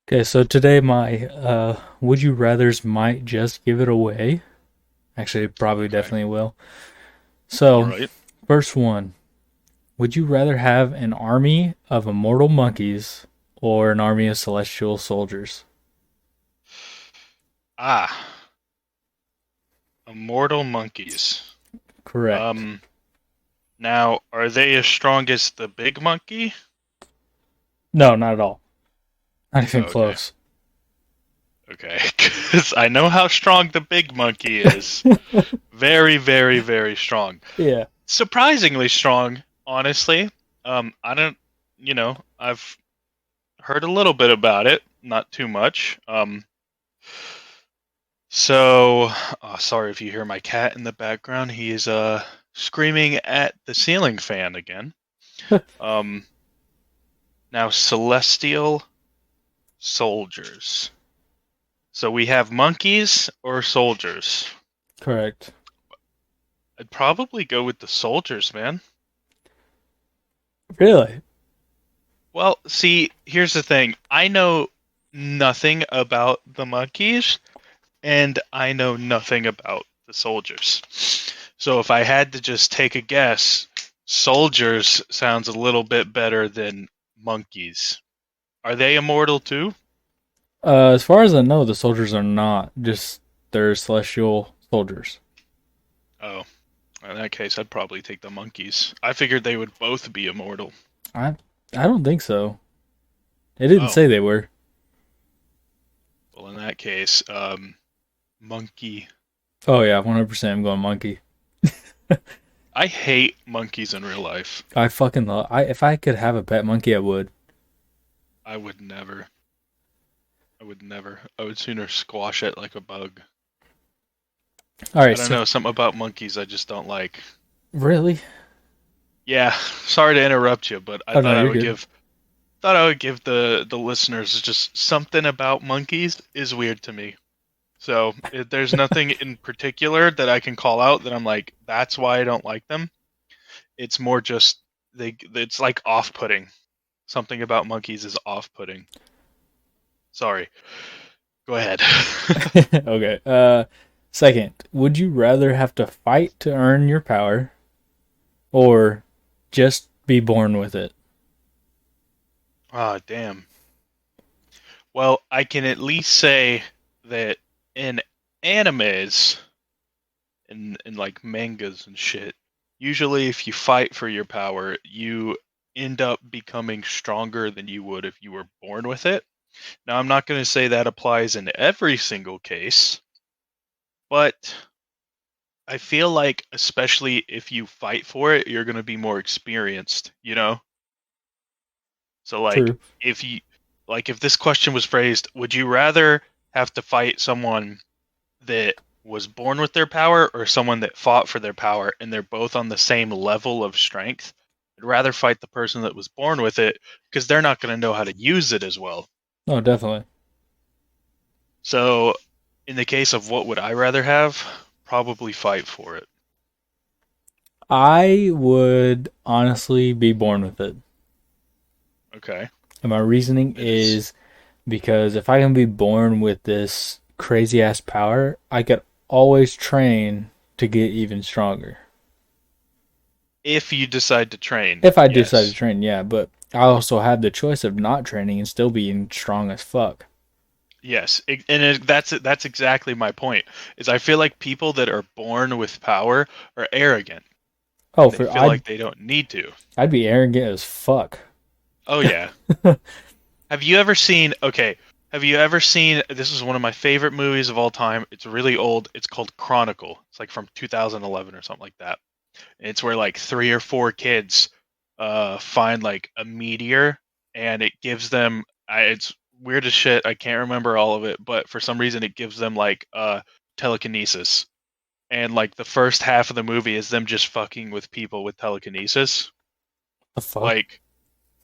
Okay, so today my would you rather's might just give it away. Actually, it probably Okay. definitely will. All So, right. first one, would you rather have an army of immortal monkeys or an army of celestial soldiers? Ah, immortal monkeys. Correct. Um, Now, are they as strong as the big monkey? No, not at all. Not even Okay. close. Okay. Because I know how strong the big monkey is. Very, very, very strong. Yeah. Surprisingly strong, honestly. I don't, I've heard a little bit about it, not too much. Sorry if you hear my cat in the background. He is screaming at the ceiling fan again. Um, Now celestial soldiers. So we have monkeys or soldiers. Correct. I'd probably go with the soldiers, man. Really? Well, see, here's the thing. I know nothing about the monkeys, and I know nothing about the soldiers. So if I had to just take a guess, soldiers sounds a little bit better than monkeys. Are they immortal too? As far as I know, the soldiers are not just they're celestial soldiers. Oh, in that case, I'd probably take the monkeys. I figured they would both be immortal. I I don't think so. It didn't Oh, say they were. well, in that case, monkey. Oh yeah, 100%. I'm going monkey. I hate monkeys in real life. I fucking love. I if I could have a pet monkey, I would. I would never. I would never. I would sooner squash it like a bug. All I right, don't so know, something about monkeys I just don't like. really? Yeah, sorry to interrupt you, but I Oh no, thought I you're would good. give the listeners just something about monkeys is weird to me. So there's nothing in particular that I can call out that I'm like, that's why I don't like them. It's more just it's like off-putting. Something about monkeys is off-putting. Sorry. Go ahead. Okay. Second, would you rather have to fight to earn your power or just be born with it? Ah, damn. Well, I can at least say that in animes and like mangas and shit, usually if you fight for your power, you end up becoming stronger than you would if you were born with it. Now, I'm not going to say that applies in every single case, but I feel like especially if you fight for it, you're going to be more experienced, you know? So like True. if you if this question was phrased, would you rather have to fight someone that was born with their power or someone that fought for their power and they're both on the same level of strength? I'd rather fight the person that was born with it because they're not going to know how to use it as well. No, definitely. So in the case of what would I rather have? Probably fight for it. I would honestly be born with it. Okay. And my reasoning It is is because if I can be born with this crazy ass power, I could always train to get even stronger. if you decide to train. If I decide to Yes. train, yeah, but I also have the choice of not training and still being strong as fuck. Yes, that's exactly my point. Is I feel like people that are born with power are arrogant Oh, and they for feel like they don't need to. I'd be arrogant as fuck. Oh yeah. Have you ever seen okay, have you ever seen this is one of my favorite movies of all time. It's really old. It's called Chronicle. It's like from 2011 or something like that. And it's where like three or four kids find like a meteor and it gives them it's weird as shit. I can't remember all of it, but for some reason it gives them like telekinesis. And like the first half of the movie is them just fucking with people with telekinesis. The fuck? Like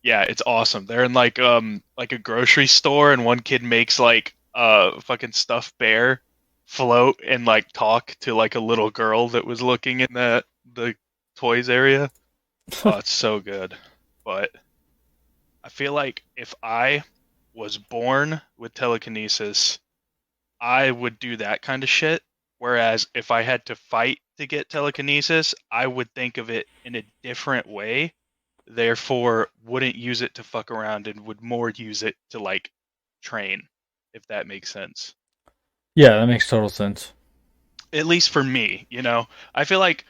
yeah, it's awesome. They're in like a grocery store and one kid makes like a fucking stuffed bear float and like talk to like a little girl that was looking in the toys area. Oh, it's so good. But I feel like if I was born with telekinesis, I would do that kind of shit. Whereas if I had to fight to get telekinesis, I would think of it in a different way. Therefore, wouldn't use it to fuck around and would more use it to like train, if that makes sense. Yeah, that makes total sense. At least for me, you know. I feel like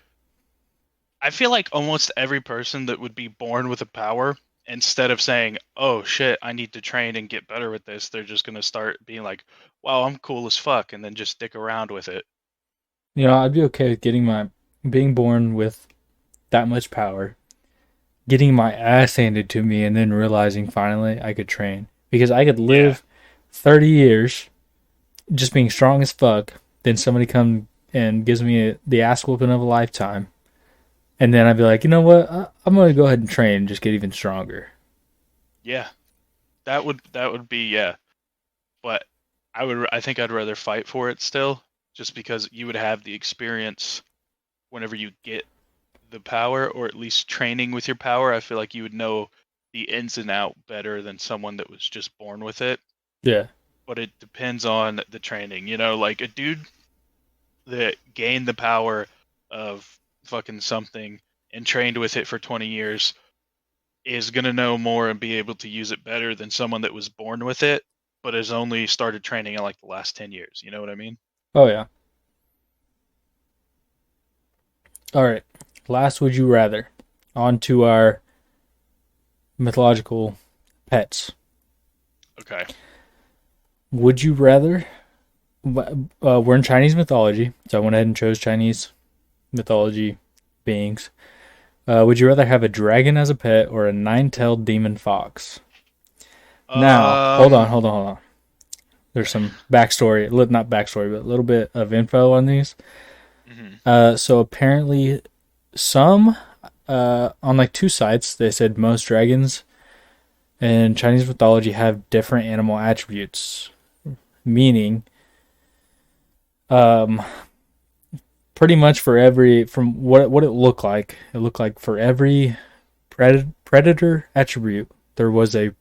I feel like almost every person that would be born with a power, instead of saying, "Oh shit, I need to train and get better with this," they're just gonna start being like, "Wow, I'm cool as fuck," and then just stick around with it. You know, I'd be okay with being born with that much power, getting my ass handed to me, and then realizing finally I could train because I could Yeah, live 30 years just being strong as fuck. Then somebody come and gives me the ass whooping of a lifetime, and then I'd be like, you know what? I'm gonna go ahead and train and just get even stronger. yeah, that would be yeah. But I think I'd rather fight for it still, just because you would have the experience whenever you get the power, or at least training with your power. I feel like you would know the ins and out better than someone that was just born with it. Yeah. But it depends on the training. You know, like a dude that gained the power of fucking something and trained with it for 20 years is going to know more and be able to use it better than someone that was born with it but has only started training in like the last 10 years. You know what I mean? Oh yeah. All right. Last, would you rather? On to our mythological pets. Okay. Would you rather? We're in Chinese mythology, so I went ahead and chose Chinese mythology beings. Would you rather have a dragon as a pet or a nine-tailed demon fox? Now, Um, hold on. There's some backstory, not backstory, but a little bit of info on these. mhm. So apparently, some on like two sites, they said most dragons in Chinese mythology have different animal attributes, meaning, um, pretty much for every from what it looked like for every predator attribute, there was a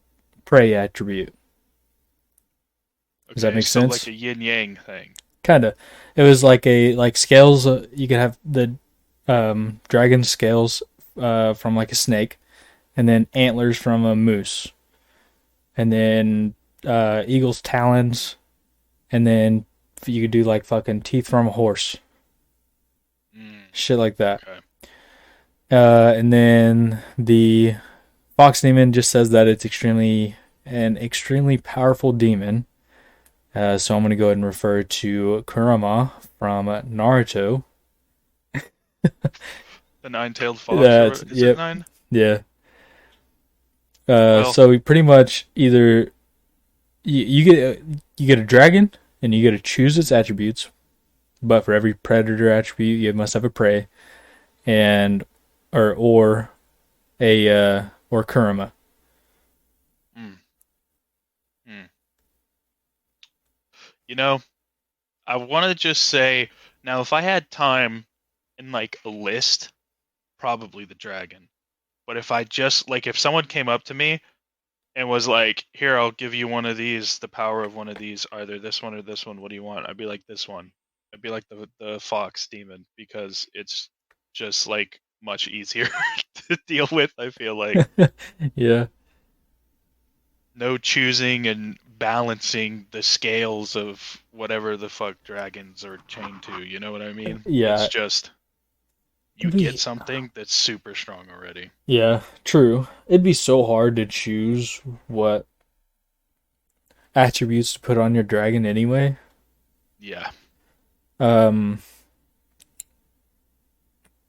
prey attribute. Does that Okay, make so like sense? a yin yang thing. Kind of. It was like a like scales. You could have the dragon scales from like a snake, and then antlers from a moose, and then eagle's talons, and then you could do like fucking teeth from a horse, Mm, shit like that. okay. And then the fox demon just says that it's extremely powerful demon. So I'm gonna go ahead and refer to Kurama from Naruto. The nine-tailed fox, or That's is it yep, nine? yeah. Well, So we pretty much either you get a dragon and you get to choose its attributes, but for every predator attribute you must have a prey and or a or Kurama. mm, mm. You know, I want to just say now, if I had time and like a list, probably the dragon. But if I just like, if someone came up to me and was like, "Here, I'll give you one of these, the power of one of these, either this one or this one. What do you want?" I'd be like, "This one." I'd be like the fox demon because it's just like much easier to deal with. I feel like Yeah, no choosing and balancing the scales of whatever the fuck dragons are chained to. You know what I mean? It's yeah, just you it'd get be something that's super strong already. yeah, true. It'd be so hard to choose what attributes to put on your dragon anyway. Yeah. Um,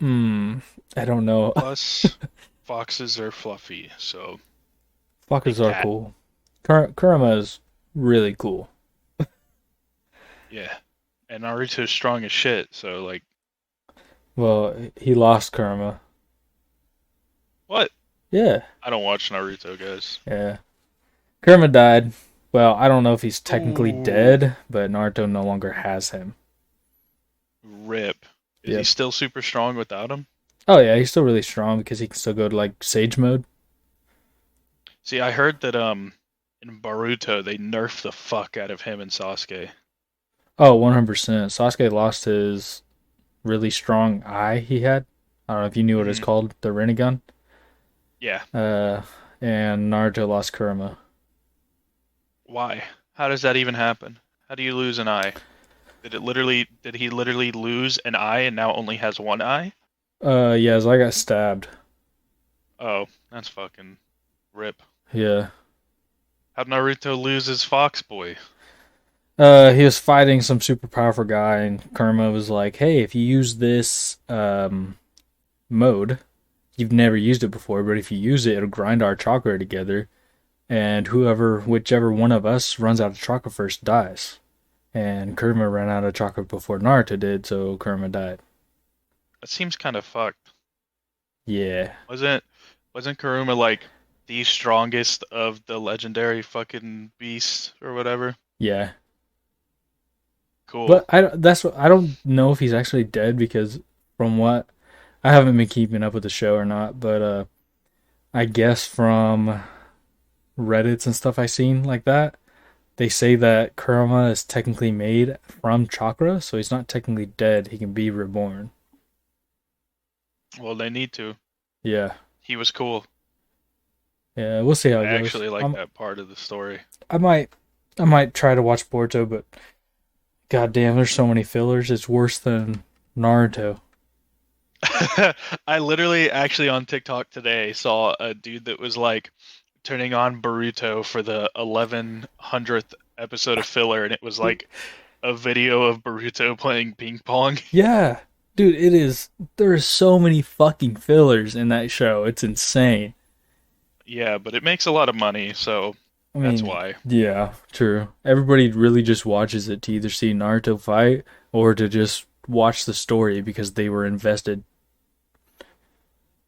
hmm, I don't know. Plus, foxes are fluffy, so Fuckers take are that. cool. Kurama is really cool. Yeah. And Naruto's strong as shit, so like, Well, he lost Kurama. what? Yeah, I don't watch Naruto, guys. yeah. Kurama died. Well, I don't know if he's technically Ooh, dead, but Naruto no longer has him. rip. Is he Yep. still super strong without him? Oh yeah, he's still really strong because he can still go to like Sage mode. See, I heard that in Boruto, they nerfed the fuck out of him and Sasuke. Oh, 100%. Sasuke lost his really strong eye he had. I don't know if you knew what it's Hmm. called, the Rinnegan. Yeah. Uh, and Naruto lost Kurama. Why? How does that even happen? How do you lose an eye? Did he literally lose an eye and now only has one eye? Yeah, so I got stabbed. Oh, that's fucking rip. Yeah. How'd Naruto lose his fox boy? He was fighting some super powerful guy, and Kurama was like, "Hey, if you use this mode, you've never used it before, but if you use it, it'll grind our chakra together, and whichever one of us runs out of chakra first dies." And Kurama ran out of chakra before Naruto did, so Kurama died. That seems kind of fucked. Yeah, Wasn't wasn't Karuma like the strongest of the legendary fucking beasts or whatever? yeah. Cool. But I don't know if he's actually dead because from what I haven't been keeping up with the show or not, but I guess from Reddits and stuff I seen like that, they say that Kurama is technically made from chakra, so he's not technically dead. He can be reborn. Well, they need to. Yeah, He was cool. yeah. We'll see how I it goes. actually like that part of the story. I might, I might try to watch Boruto, but goddamn, there's so many fillers. It's worse than Naruto. I literally actually on TikTok today saw a dude that was like turning on Boruto for the 1100th episode of filler, and it was like a video of Boruto playing ping pong. Yeah, dude, it is. There are so many fucking fillers in that show. It's insane. Yeah, but it makes a lot of money, so I that's mean, why. yeah, true. Everybody really just watches it to either see Naruto fight or to just watch the story because they were invested.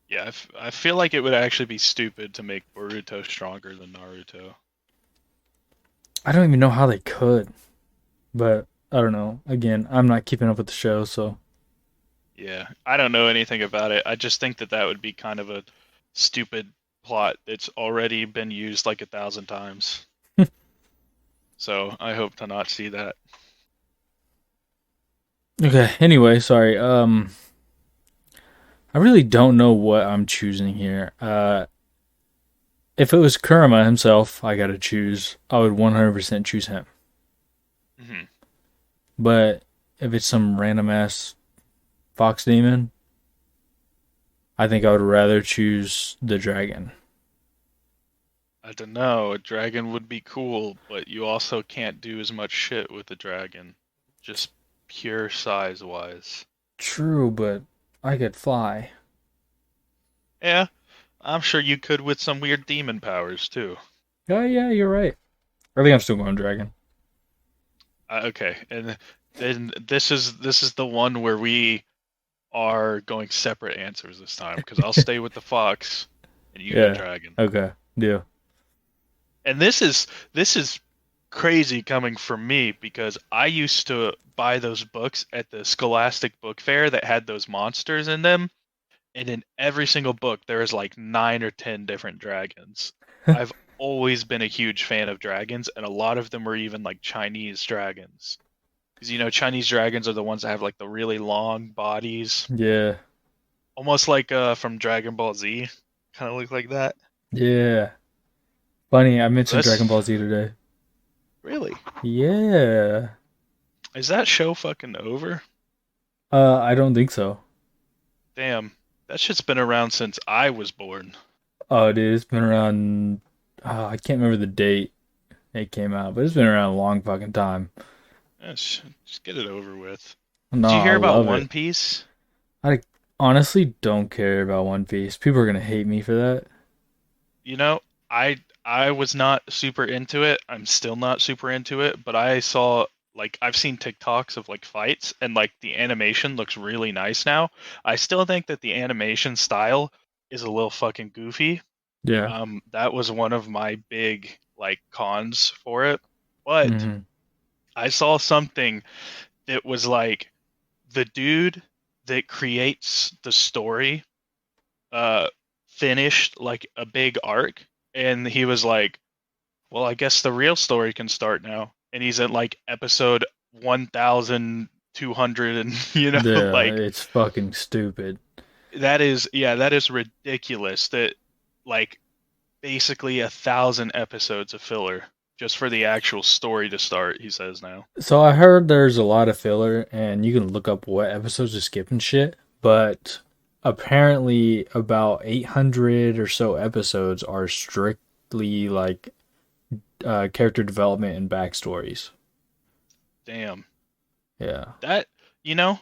Yeah, I feel like it would actually be stupid to make Boruto stronger than Naruto. I don't even know how they could, but I don't know. Again, I'm not keeping up with the show, so Yeah, I don't know anything about it. I just think that that would be kind of a stupid plot that's already been used like 1,000 times. So I hope to not see that. okay. Anyway, sorry. I really don't know what I'm choosing here. If it was Kurama himself, I gotta choose. I would 100% choose him. Hmm. But if it's some random ass fox demon, I think I would rather choose the dragon. I don't know. A dragon would be cool, but you also can't do as much shit with a dragon. Just pure size wise. True, but I could fly. Yeah, I'm sure you could with some weird demon powers too. Oh yeah, you're right. I think I'm still going dragon. Okay, and then this is the one where we are going separate answers this time because I'll stay with the fox and you go Yeah. dragon. Okay. Deal. And this is crazy coming from me because I used to buy those books at the Scholastic Book Fair that had those monsters in them, and in every single book there is like 9 or 10 different dragons. I've always been a huge fan of dragons, and a lot of them were even like Chinese dragons. Because Chinese dragons are the ones that have like the really long bodies, Yeah. almost like from Dragon Ball Z, kind of look like that. Yeah. Funny, I mentioned Dragon This Ball Z today. really Yeah. is that show fucking over? I don't think so. Damn, that shit's been around since I was born. Oh, dude, it's been around. I can't remember the date it came out, but it's been around a long fucking time. Just get it over with. No, Did you I hear about love it. One Piece? I honestly don't care about One Piece. People are gonna hate me for that. You know, I was not super into it. I'm still not super into it, but I saw like I've seen TikToks of like fights and like the animation looks really nice now. I still think that the animation style is a little fucking goofy. Yeah. That was one of my big like cons for it. But Hmm. I saw something that was like the dude that creates the story uh finished like a big arc, and he was like, Well, I guess the real story can start now. And he's at like episode 1,200 and Yeah, like it's fucking stupid. that is ridiculous that like basically 1,000 episodes of filler just for the actual story to start, he says now. So I heard there's a lot of filler, and you can look up what episodes to skip and shit. But apparently, about 800 or so episodes are strictly like character development and backstories. Damn. Yeah. That you know,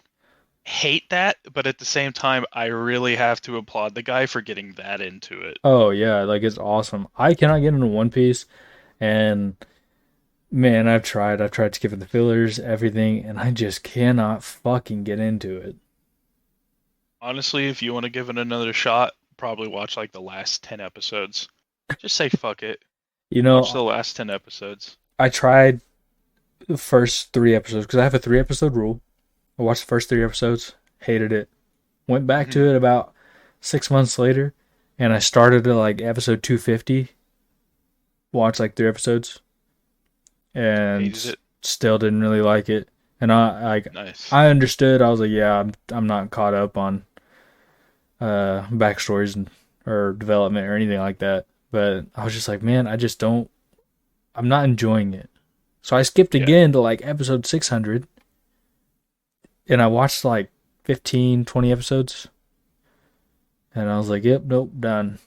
hate that, but at the same time I really have to applaud the guy for getting that into it. Oh yeah, like it's awesome. I cannot get into One Piece, and man, I've tried. I've tried skipping the fillers, everything, and I just cannot fucking get into it. Honestly, if you want to give it another shot, probably watch like the last 10 episodes. Just say fuck it. You Watch know, the last 10 episodes. I tried the first three episodes because I have a 3 episode rule. I watched the first 3 episodes, hated it. Went back Hmm. to it about 6 months later, and I started at like episode 250. Watched like 3 episodes, Hated and it. still didn't really like it. And Nice. I understood. I was like, yeah, I'm not caught up on backstories and or development or anything like that. But I was just like, man, I just don't. I'm not enjoying it. So I skipped Yeah. again to like episode 600, and I watched like 15, 20 episodes, and I was like, yep, nope, done.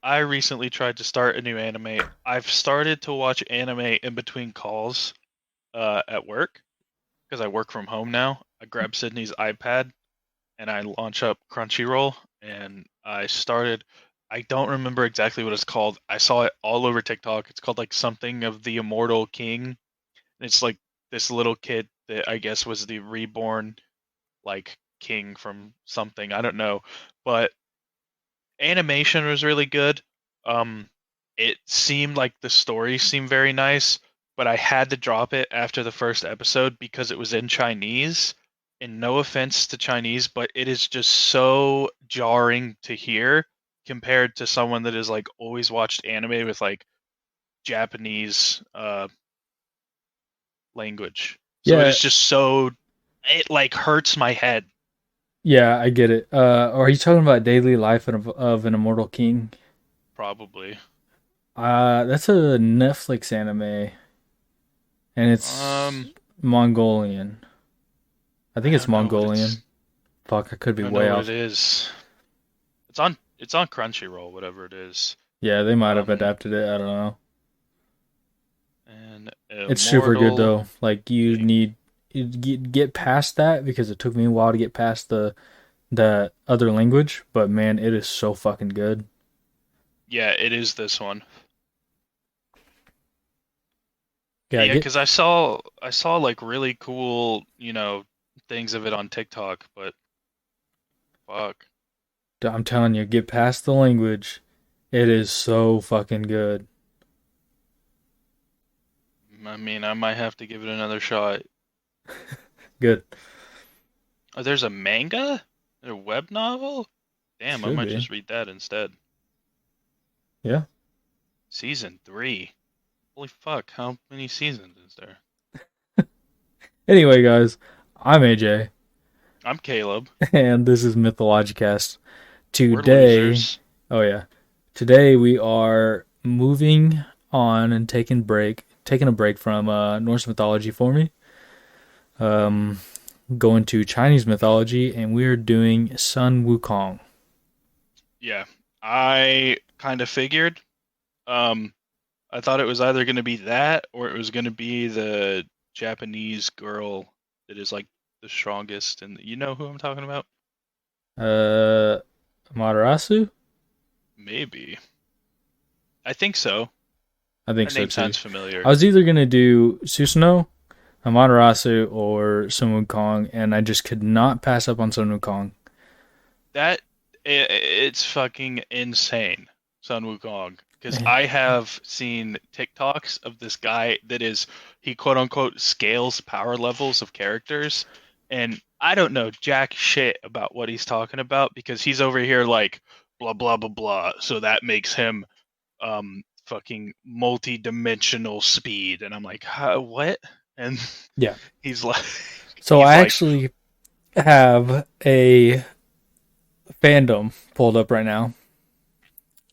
I recently tried to start a new anime. I've started to watch anime in between calls at work because I work from home now. I grab Sydney's iPad and I launch up Crunchyroll and I don't remember exactly what it's called. I saw it all over TikTok. It's called like something of the Immortal King. And it's like this little kid that I guess was the reborn like king from something. I don't know. But animation was really good. Um, it seemed like the story seemed very nice, but I had to drop it after the first episode because it was in Chinese. And no offense to Chinese, but it is just so jarring to hear compared to someone that has like always watched anime with like Japanese language. So it Yeah, is just so it like hurts my head yeah, I get it. Are you talking about daily life of an immortal king? probably. That's a Netflix anime, and it's Um, Mongolian. I think I it's don't know what it's Mongolian. Fuck, I could I be don't know way what it off. is. It's on Crunchyroll, whatever it is. Yeah, they might have Um, adapted it. I don't know. and It's super good Immortal though. Like you King. need you get past that because it took me a while to get past the other language, but man, it is so fucking good. Yeah, it is this one. Yeah, Yeah, get because I saw like really cool, things of it on TikTok, but fuck. I'm telling you, get past the language. It is so fucking good. I mean, I might have to give it another shot. Good. Oh, there's a manga? A web novel? Damn, I Should might be. just read that instead. Yeah. Season 3. Holy fuck, how many seasons is there? Anyway, guys, I'm AJ, I'm Caleb. and this is Mythologicast. We're Today, losers. oh yeah, today we are moving on and taking a break from Norse mythology for me. Um, Going to Chinese mythology, and we are doing Sun Wukong. Yeah, I kind of figured. Um, I thought it was either going to be that or it was going to be the Japanese girl that is like the strongest. And you know who I'm talking about? Uh, Amaterasu? Maybe. I think so. I think That so name too. sounds I familiar. was either gonna do Susanoo, Amaterasu, or Sun Wukong, and I just could not pass up on Sun Wukong. That it's fucking insane, Sun Wukong. Because I have seen TikToks of this guy that is he quote unquote scales power levels of characters, and I don't know jack shit about what he's talking about because he's over here like blah blah blah blah. So that makes him fucking multi-dimensional speed, and I'm like, huh, what? And Yeah. he's like, So he's I like, actually have a fandom pulled up right now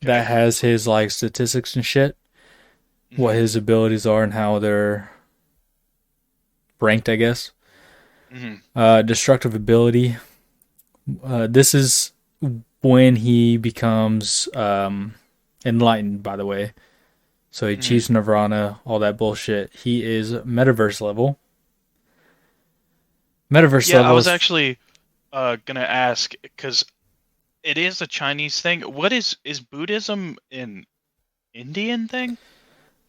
okay, that has his like statistics and shit, what hmm, his abilities are and how they're ranked, I guess. hmm, Destructive ability. This is when he becomes enlightened, by the way. So he hmm. achieves nirvana, all that bullshit. He is metaverse level. Metaverse Yeah, I level was is, actually gonna ask because it is a Chinese thing. What is Buddhism an Indian thing?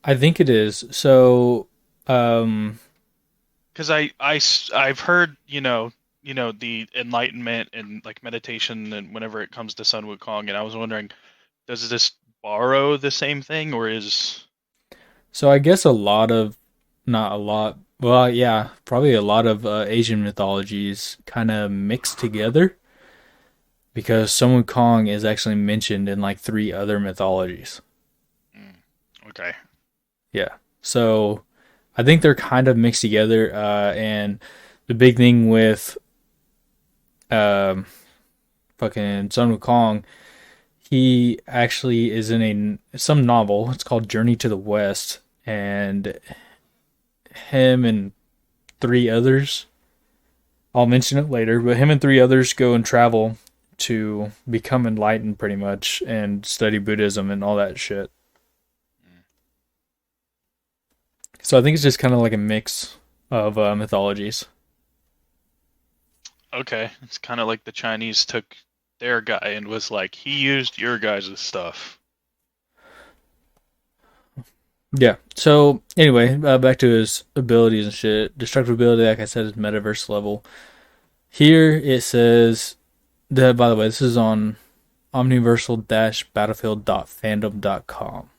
I think it is. So, um, Because I've heard the enlightenment and like meditation and whenever it comes to Sun Wukong, and I was wondering, does this borrow the same thing or is so I guess a lot of, not a lot, well, yeah, probably a lot of Asian mythologies kind of mixed together because Sun Wukong is actually mentioned in like three other mythologies. mm, okay? Yeah. So I think they're kind of mixed together. And the big thing with um, fucking Sun Wukong, he actually is in some novel. It's called Journey to the West, and him and three others. I'll mention it later, but him and three others go and travel to become enlightened, pretty much, and study Buddhism and all that shit. So I think it's just kind of like a mix of mythologies. Okay, it's kind of like the Chinese took their guy and was like, he used your guys' stuff. Yeah. So anyway, back to his abilities and shit. Destructive ability, like I said, is metaverse level. Here it says that. By the way, this is on omniversal-battlefield.fandom.com.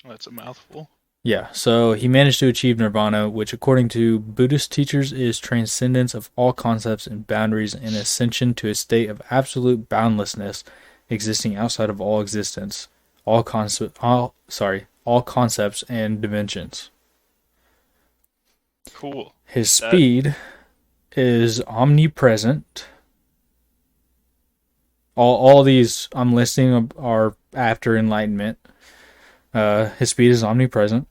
That's a mouthful. Yeah. So he managed to achieve nirvana, which, according to Buddhist teachers, is transcendence of all concepts and boundaries and ascension to a state of absolute boundlessness, existing outside of all existence, all concepts and dimensions. Cool. His That speed is omnipresent. All these I'm listing are after enlightenment. His speed is omnipresent.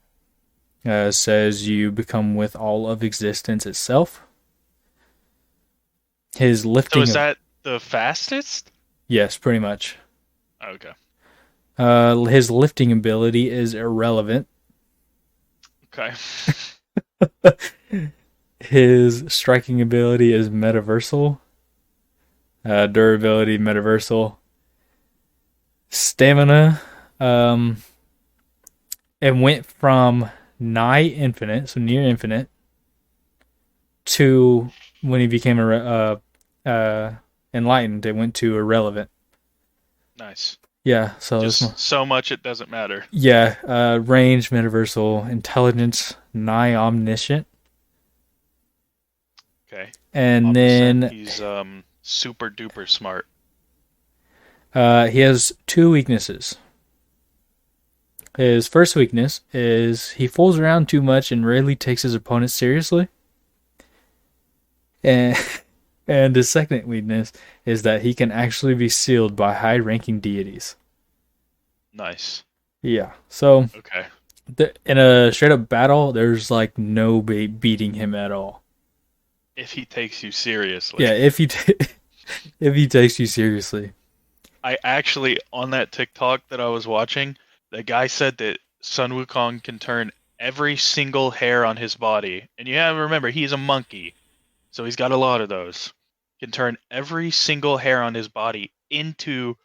Says you become with all of existence itself. His so lifting is of, that the fastest? yes, pretty much. Okay. His lifting ability is irrelevant. Okay. His striking ability is metaversal. Durability metaversal. Stamina. Um, it went from nigh infinite, so near infinite, to when he became enlightened, it went to irrelevant. Nice. Yeah, so this one. Just so much it doesn't matter. Yeah, range, metaversal, intelligence, nigh omniscient, Okay. and Omniscient. then He's super duper smart. he has two weaknesses. His first weakness is he fools around too much and rarely takes his opponents seriously. And and his second weakness is that he can actually be sealed by high-ranking deities. Nice. Yeah. So Okay. in a straight-up battle, there's like no beating him at all. If he takes you seriously. Yeah, if he takes you seriously. I actually, on that TikTok that I was watching, the guy said that Sun Wukong can turn every single hair on his body. And you have to remember, he's a monkey. So he's got a lot of those. Can turn every single hair on his body into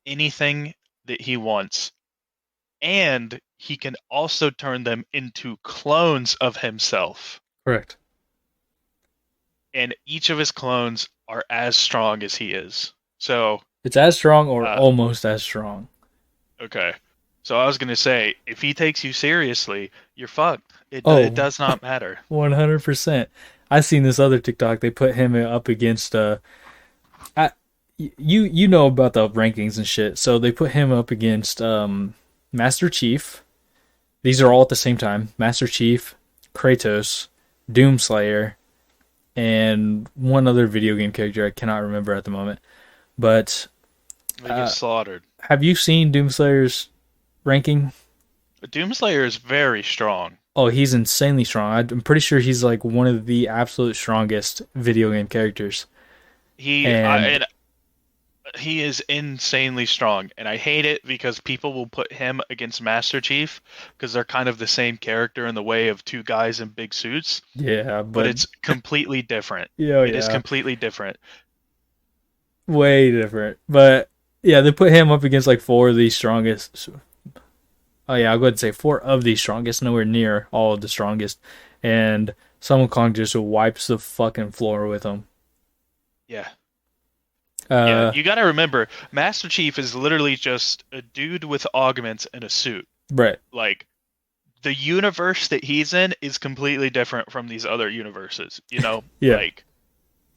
anything that he wants. And he can also turn them into clones of himself. Correct. And each of his clones are as strong as he is. So, It's as strong or uh, almost as strong. okay. So I was gonna say, if he takes you seriously, you're fucked. It Oh, does not matter. 100%. I seen this other TikTok. They put him up against I, you know about the rankings and shit. So they put him up against Master Chief. These are all at the same time. Master Chief, Kratos, Doomslayer, and one other video game character I cannot remember at the moment. But They get slaughtered. have you seen Doomslayer's ranking? Doomslayer is very strong. Oh, he's insanely strong. I'm pretty sure he's like one of the absolute strongest video game characters. And He is insanely strong, and I hate it because people will put him against Master Chief because they're kind of the same character in the way of two guys in big suits, yeah, but it's completely different. yeah, It is completely different. way different. But yeah, they put him up against like four of the strongest. Oh yeah, I'll go ahead and say four of the strongest, nowhere near all of the strongest. And Sun Wukong just wipes the fucking floor with him. Yeah. Uh, Yeah, you gotta remember, Master Chief is literally just a dude with augments and a suit. right. Like, the universe that he's in is completely different from these other universes. You know, Yeah. like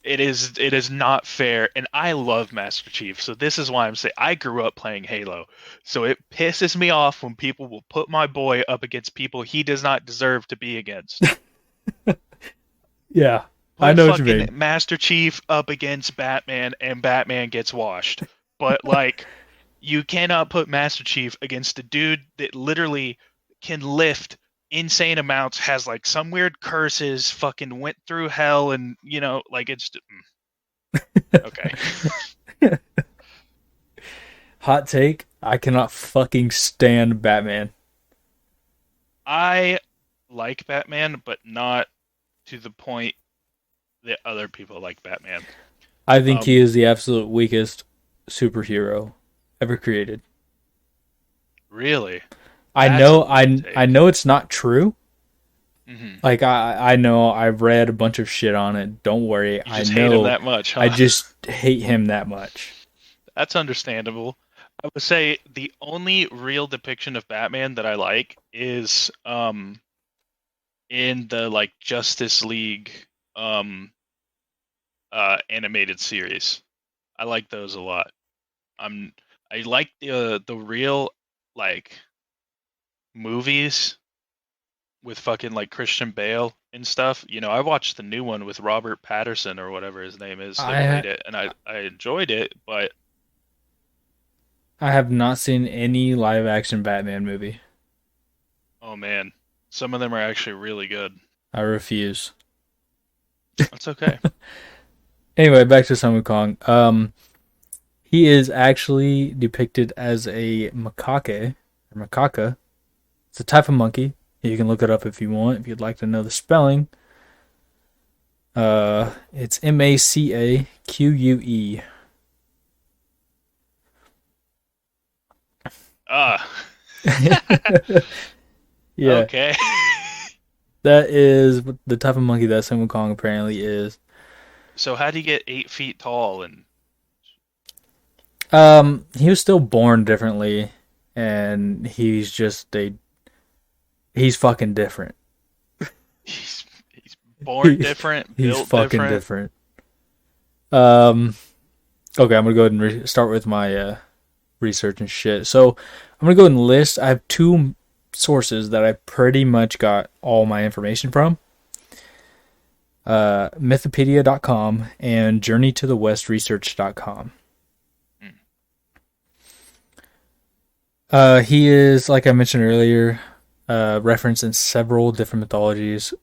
it is not fair. And I love Master Chief, so this is why I'm saying I grew up playing Halo, so it pisses me off when people will put my boy up against people he does not deserve to be against. Yeah, Put I know what you fucking mean. Master Chief up against Batman, and Batman gets washed. But like, you cannot put Master Chief against a dude that literally can lift insane amounts, has like some weird curses, fucking went through hell, and you know, like it's okay. Hot take: I cannot fucking stand Batman. I like Batman, but not to the point that other people like Batman. I think Um, he is the absolute weakest superhero ever created. Really? I That's know a weird I take. know it's not true. Hmm. Like I know I've read a bunch of shit on it. Don't worry. You I just hate him know that much, I huh? just hate him that much. That's understandable. I would say the only real depiction of Batman that I like is in the like Justice League um animated series. I like those a lot. I'm I like the real like movies with fucking like Christian Bale and stuff. You know, I watched the new one with Robert Patterson or whatever his name is that I played it, and I enjoyed it, but I have not seen any live action Batman movie. oh man, some of them are actually really good. I refuse. That's okay. Anyway, back to Sun Wukong. He is actually depicted as a macaque or macaca. It's a type of monkey. You can look it up if you want, if you'd like to know the spelling. It's Macaque. Ah, Yeah, okay. that is the type of monkey that Sun Wukong apparently is. So how do you get 8 feet tall and He was still born differently, and he's fucking different. he's born different, He's built fucking different? different. Um, okay, I'm gonna go ahead and start with my research and shit. So I'm gonna go ahead and list. I have two sources that I pretty much got all my information from. Mythopedia.com and JourneyToTheWestResearch.com. Hmm. He is, like I mentioned earlier, referenced in several different mythologies.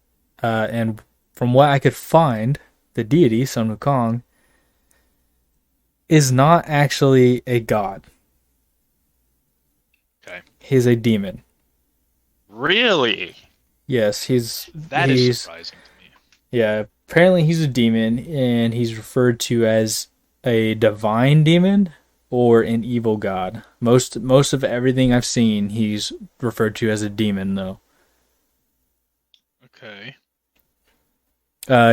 And from what I could find, the deity, Sun Wukong, is not actually a god. Okay. He's a demon. Really? Yes, he's That is he's surprising to me. yeah. Apparently, he's a demon, and he's referred to as a divine demon or an evil god. Most of everything I've seen, he's referred to as a demon, though. Okay.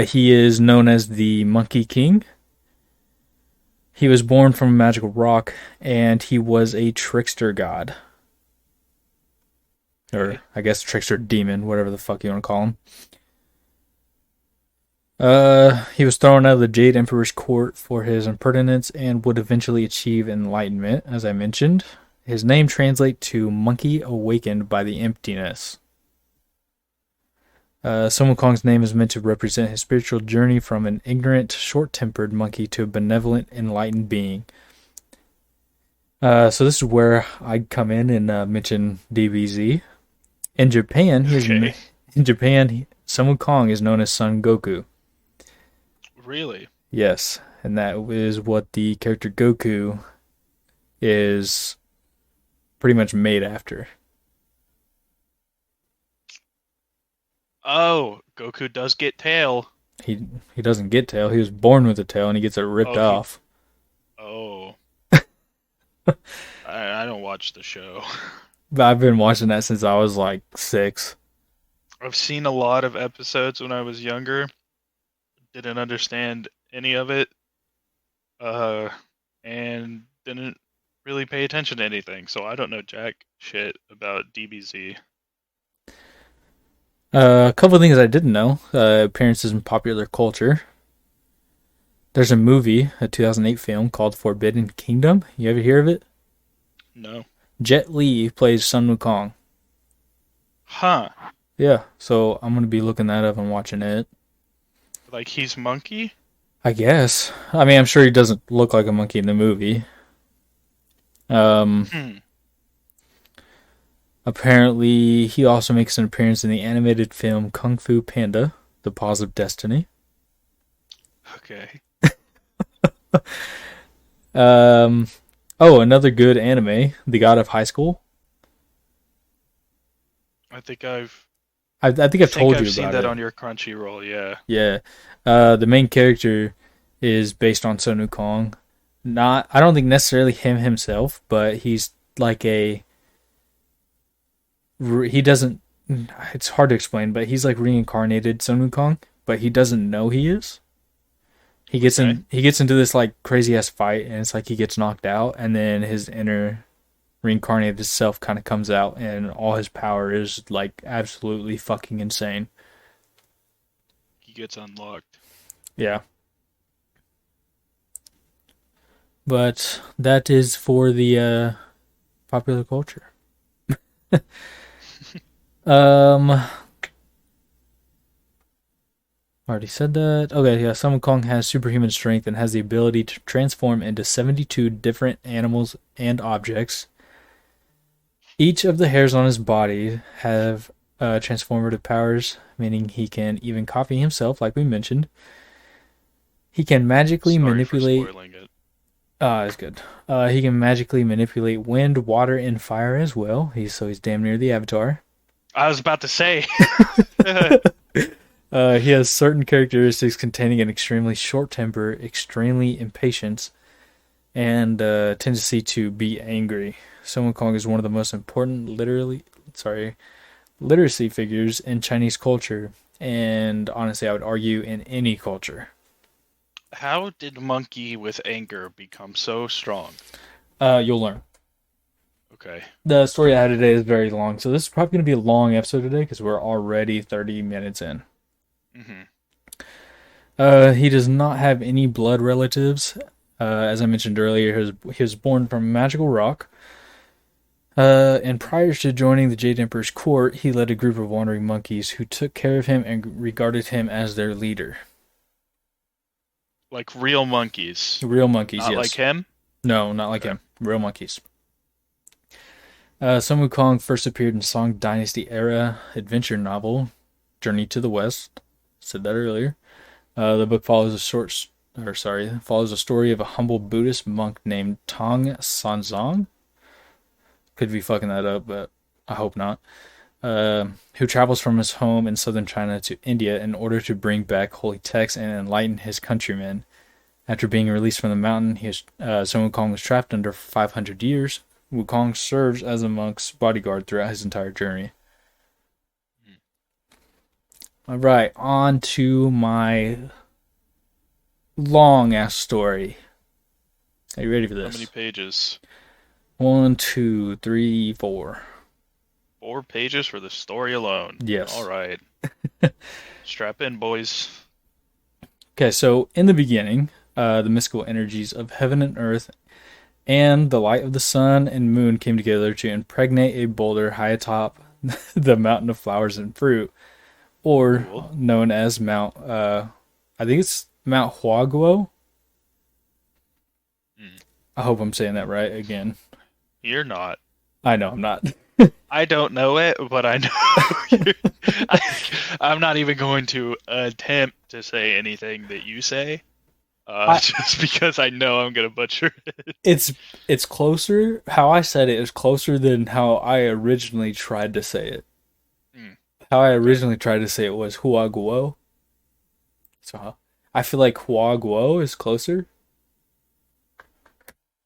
He is known as the Monkey King. He was born from a magical rock, and he was a trickster god. Or, Okay. I guess, trickster demon, whatever the fuck you want to call him. He was thrown out of the Jade Emperor's court for his impertinence and would eventually achieve enlightenment, as I mentioned. His name translates to monkey awakened by the emptiness. Sun Wukong's name is meant to represent his spiritual journey from an ignorant, short-tempered monkey to a benevolent, enlightened being. So this is where I'd come in and mention DBZ. In Japan, Okay. Sun Wukong is known as Son Goku. Really? Yes, and that is what the character Goku is pretty much made after. Oh, Goku does get tail. He doesn't get tail. He was born with a tail, and he gets it ripped Oh, he. off. Oh, I don't watch the show. But I've been watching that since I was like 6. I've seen a lot of episodes when I was younger. Didn't understand any of it. Uh, and didn't really pay attention to anything. So I don't know jack shit about DBZ. A couple of things I didn't know. Appearances in popular culture. There's a movie, a 2008 film called Forbidden Kingdom. You ever hear of it? No. Jet Li plays Sun Wukong. Huh. Yeah, so I'm gonna be looking that up and watching it. Like he's monkey? I guess. I mean, I'm sure he doesn't look like a monkey in the movie. Um, Hmm. Apparently, he also makes an appearance in the animated film Kung Fu Panda: The Paws of Destiny. Okay. Um, oh, another good anime, The God of High School. I think I've I think I I've think told you I've seen about that it. on your Crunchyroll, yeah. Yeah. The main character is based on Sun Wukong. Not, I don't think necessarily him himself, but he's like he doesn't, it's hard to explain, but he's like reincarnated Sun Wukong, but he doesn't know he is. Okay. He gets into this like crazy ass fight, and it's like he gets knocked out, and then his inner reincarnated self kind of comes out, and all his power is like absolutely fucking insane. He gets unlocked. Yeah. But that is for the popular culture. Um, already said that. Okay, yeah. Sun Wukong has superhuman strength and has the ability to transform into 72 different animals and objects. Each of the hairs on his body have transformative powers, meaning he can even copy himself, like we mentioned. He can magically Sorry for manipulate. spoiling it. That's good. He can magically manipulate wind, water, and fire as well. He's damn near the Avatar. I was about to say. He has certain characteristics containing an extremely short temper, extremely impatience, and tendency to be angry. Sun Wukong is one of the most important literacy figures in Chinese culture, and honestly, I would argue in any culture. How did monkey with anger become so strong? You'll learn. Okay. The story I had today is very long, so this is probably going to be a long episode today because we're already 30 minutes in. Hmm. He does not have any blood relatives. As I mentioned earlier, he was born from magical rock. And prior to joining the Jade Emperor's court, he led a group of wandering monkeys who took care of him and regarded him as their leader. Like real monkeys. Real monkeys, Not yes. like him? No, not like Okay. him. Real monkeys. Sun Wukong first appeared in Song Dynasty era adventure novel, Journey to the West. Said that earlier. The book follows follows a story of a humble Buddhist monk named Tong Sanzong. Could be fucking that up, but I hope not. Who travels from his home in southern China to India in order to bring back holy texts and enlighten his countrymen. After being released from the mountain, Sun Wukong was trapped under 500 years. Wukong serves as a monk's bodyguard throughout his entire journey. All right, on to my long ass story. Are you ready for How this? many pages? 1, 2, 3, 4. 4 pages for the story alone. Yes. All right. Strap in, boys. Okay, so in the beginning, the mystical energies of heaven and earth And the light of the sun and moon came together to impregnate a boulder high atop the mountain of flowers and fruit, or Cool. known as Mount, I think it's Mount Huaguo. Hmm. I hope I'm saying that right again. You're not. I know I'm not. I don't know it, but I know I'm not even going to attempt to say anything that you say, I, just because I know I'm gonna butcher it. it's it's closer. How I said it is closer than how I originally tried to say it. Hmm, How I okay. originally tried to say it was Huaguo. So I feel like Huaguo is closer.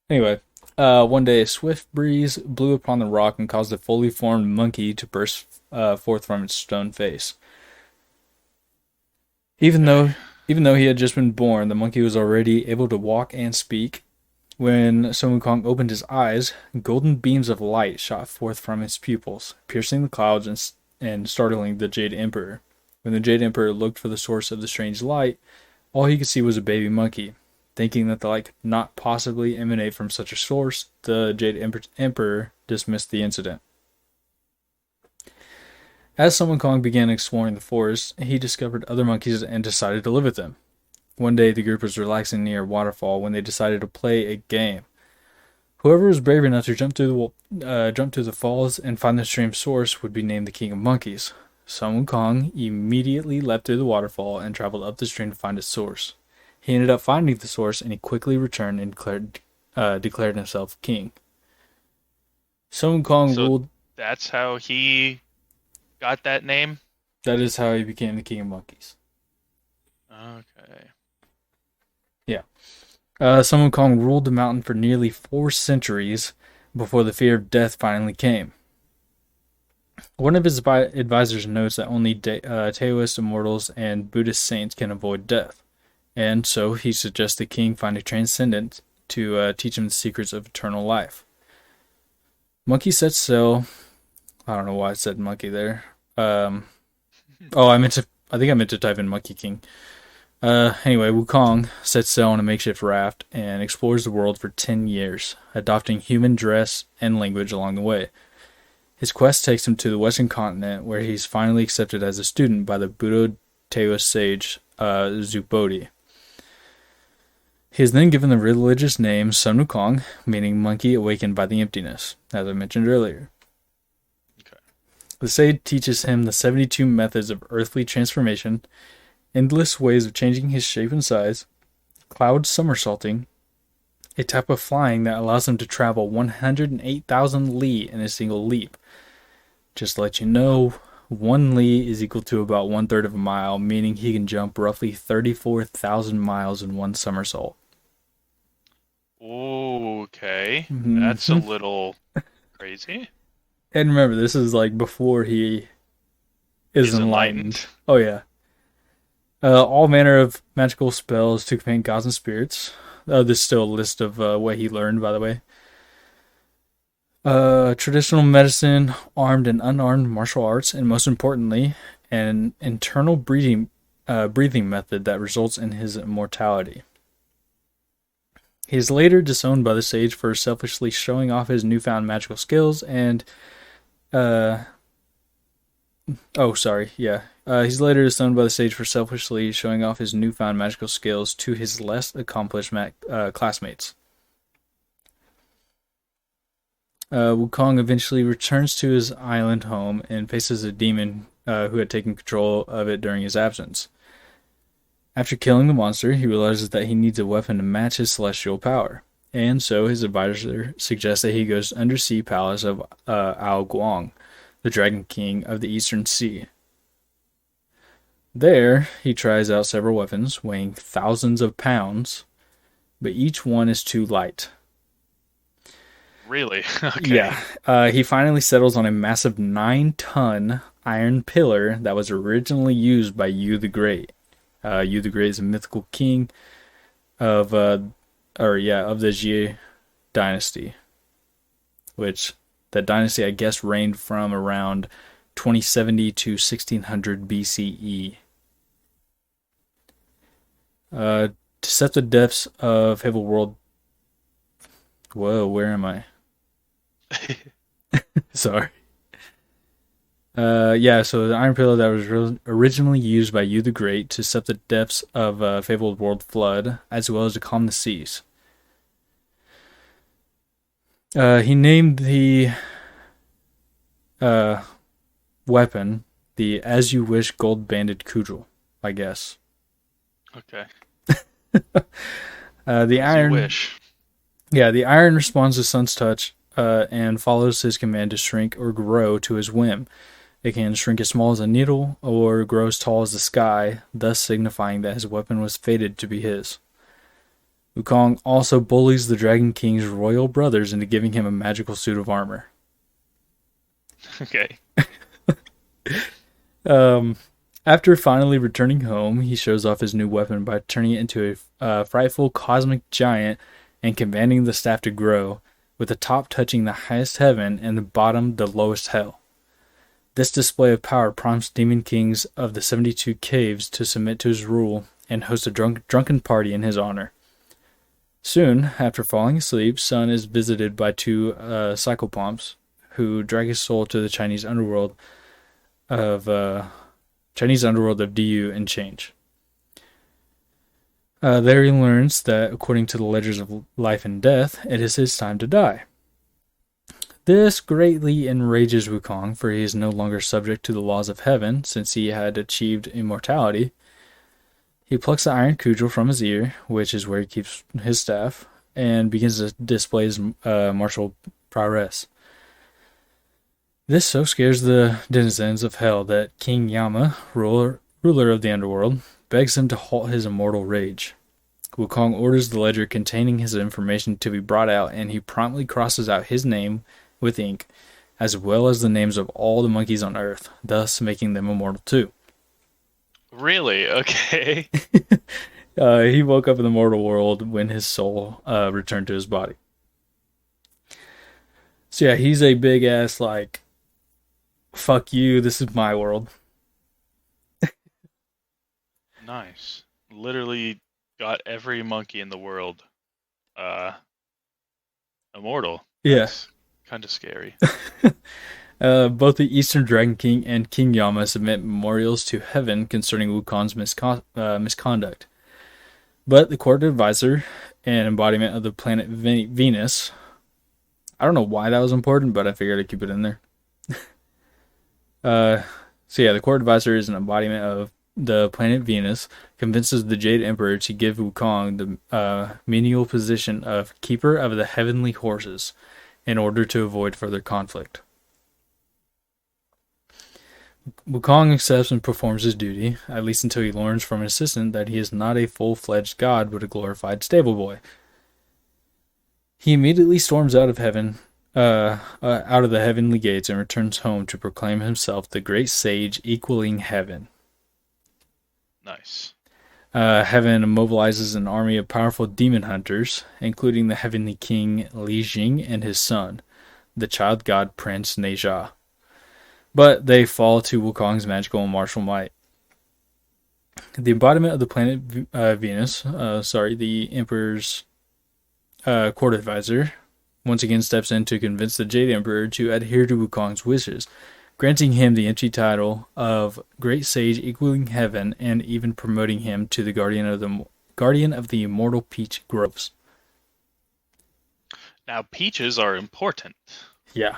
Anyway, one day a swift breeze blew upon the rock and caused a fully formed monkey to burst forth from its stone face. Even Okay. though even though he had just been born, the monkey was already able to walk and speak. When Sun Wukong opened his eyes, golden beams of light shot forth from his pupils, piercing the clouds and startling the Jade Emperor. When the Jade Emperor looked for the source of the strange light, all he could see was a baby monkey. Thinking that the light could not possibly emanate from such a source, the Emperor dismissed the incident. As Sun Wukong began exploring the forest, he discovered other monkeys and decided to live with them. One day, the group was relaxing near a waterfall when they decided to play a game. Whoever was brave enough to jump through the falls and find the stream's source would be named the King of Monkeys. Sun Wukong immediately leapt through the waterfall and traveled up the stream to find its source. He ended up finding the source, and he quickly returned and declared himself king. Sun Wukong So ruled. that's how he got that name? That is how he became the King of Monkeys. Okay. Yeah. Sun Wukong ruled the mountain for nearly 4 centuries before the fear of death finally came. One of his advisors notes that only Taoist immortals and Buddhist saints can avoid death, and so he suggests the king find a transcendent to teach him the secrets of eternal life. Monkey sets sail. I don't know why I said monkey there. Oh, I meant to. I think I meant to type in Monkey King. Anyway, Wukong sets sail on a makeshift raft and explores the world for 10 years, adopting human dress and language along the way. His quest takes him to the Western continent, where he's finally accepted as a student by the Buddha Taoist sage Zubodi. He is then given the religious name Sun Wukong, meaning monkey awakened by the emptiness, as I mentioned earlier. Okay. The sage teaches him the 72 methods of earthly transformation, endless ways of changing his shape and size, cloud somersaulting, a type of flying that allows him to travel 108,000 li in a single leap. Just to let you know, 1 li is equal to about 1/3 of a mile, meaning he can jump roughly 34,000 miles in one somersault. Okay. That's a Mm-hmm. little crazy. And remember, this is like before he is He's enlightened. enlightened. Oh, yeah. All manner of magical spells to paint gods and spirits. There's still a list of what he learned, by the way. Traditional medicine, armed and unarmed martial arts, and most importantly, an internal breathing method that results in his immortality. He is later disowned by the sage for selfishly showing off his newfound magical skills and, uh, oh, sorry, yeah. He's later disowned by the sage for selfishly showing off his newfound magical skills to his less accomplished classmates. Wukong eventually returns to his island home and faces a demon who had taken control of it during his absence. After killing the monster, he realizes that he needs a weapon to match his celestial power, and so his advisor suggests that he goes to the undersea palace of Ao Guang, the Dragon King of the Eastern Sea. There, he tries out several weapons weighing thousands of pounds, but each one is too light. Really? Okay. Yeah. He finally settles on a massive 9-ton iron pillar that was originally used by Yu the Great. Yu the Great is a mythical king of, of the Jie dynasty, which that dynasty I guess reigned from around 2070 to 1600 BCE. To set the depths of Whoa, where am I? Sorry. Yeah, so the Iron Pillar that was originally used by Yu the Great to stop the depths of fabled world flood, as well as to calm the seas. He named the uh, weapon the As You Wish Gold Banded Cudgel, I guess. Okay. The As you iron, wish. yeah, the iron responds to Sun's touch and follows his command to shrink or grow to his whim. It can shrink as small as a needle or grow as tall as the sky, thus signifying that his weapon was fated to be his. Wukong also bullies the Dragon King's royal brothers into giving him a magical suit of armor. Okay. After finally returning home, he shows off his new weapon by turning it into a frightful cosmic giant and commanding the staff to grow, with the top touching the highest heaven and the bottom the lowest hell. This display of power prompts demon kings of the 72 caves to submit to his rule and host a drunken party in his honor. Soon, after falling asleep, Sun is visited by two psychopomps who drag his soul to the Chinese underworld of Diyu and change. There he learns that, according to the ledgers of life and death, it is his time to die. This greatly enrages Wukong, for he is no longer subject to the laws of heaven, since he had achieved immortality. He plucks the iron cudgel from his ear, which is where he keeps his staff, and begins to display his martial prowess. This so scares the denizens of hell that King Yama, ruler of the underworld, begs him to halt his immortal rage. Wukong orders the ledger containing his information to be brought out, and he promptly crosses out his name with ink, as well as the names of all the monkeys on Earth, thus making them immortal too. Really? Okay. He woke up in the mortal world when his soul returned to his body. So yeah, he's a big ass like, fuck you, this is my world. Nice. Literally got every monkey in the world immortal. Yeah. Kind of scary. Both the Eastern Dragon King and King Yama submit memorials to heaven concerning Wukong's misconduct. But the court advisor, an embodiment of the planet Venus, I don't know why that was important, but I figured I'd keep it in there. So yeah, the court advisor is an embodiment of the planet Venus, convinces the Jade Emperor to give Wukong the menial position of keeper of the heavenly horses in order to avoid further conflict. Wukong accepts and performs his duty, at least until he learns from an assistant that he is not a full-fledged god but a glorified stable boy. He immediately storms out of heaven, out of the heavenly gates, and returns home to proclaim himself the great sage equaling heaven. Nice. Heaven mobilizes an army of powerful demon hunters, including the heavenly king Li Jing and his son, the child god Prince Neja. But they fall to Wukong's magical and martial might. The embodiment of the planet Venus, the Emperor's court advisor, once again steps in to convince the Jade Emperor to adhere to Wukong's wishes, granting him the empty title of Great Sage equaling heaven and even promoting him to the guardian of the immortal peach groves. Now, peaches are important. Yeah.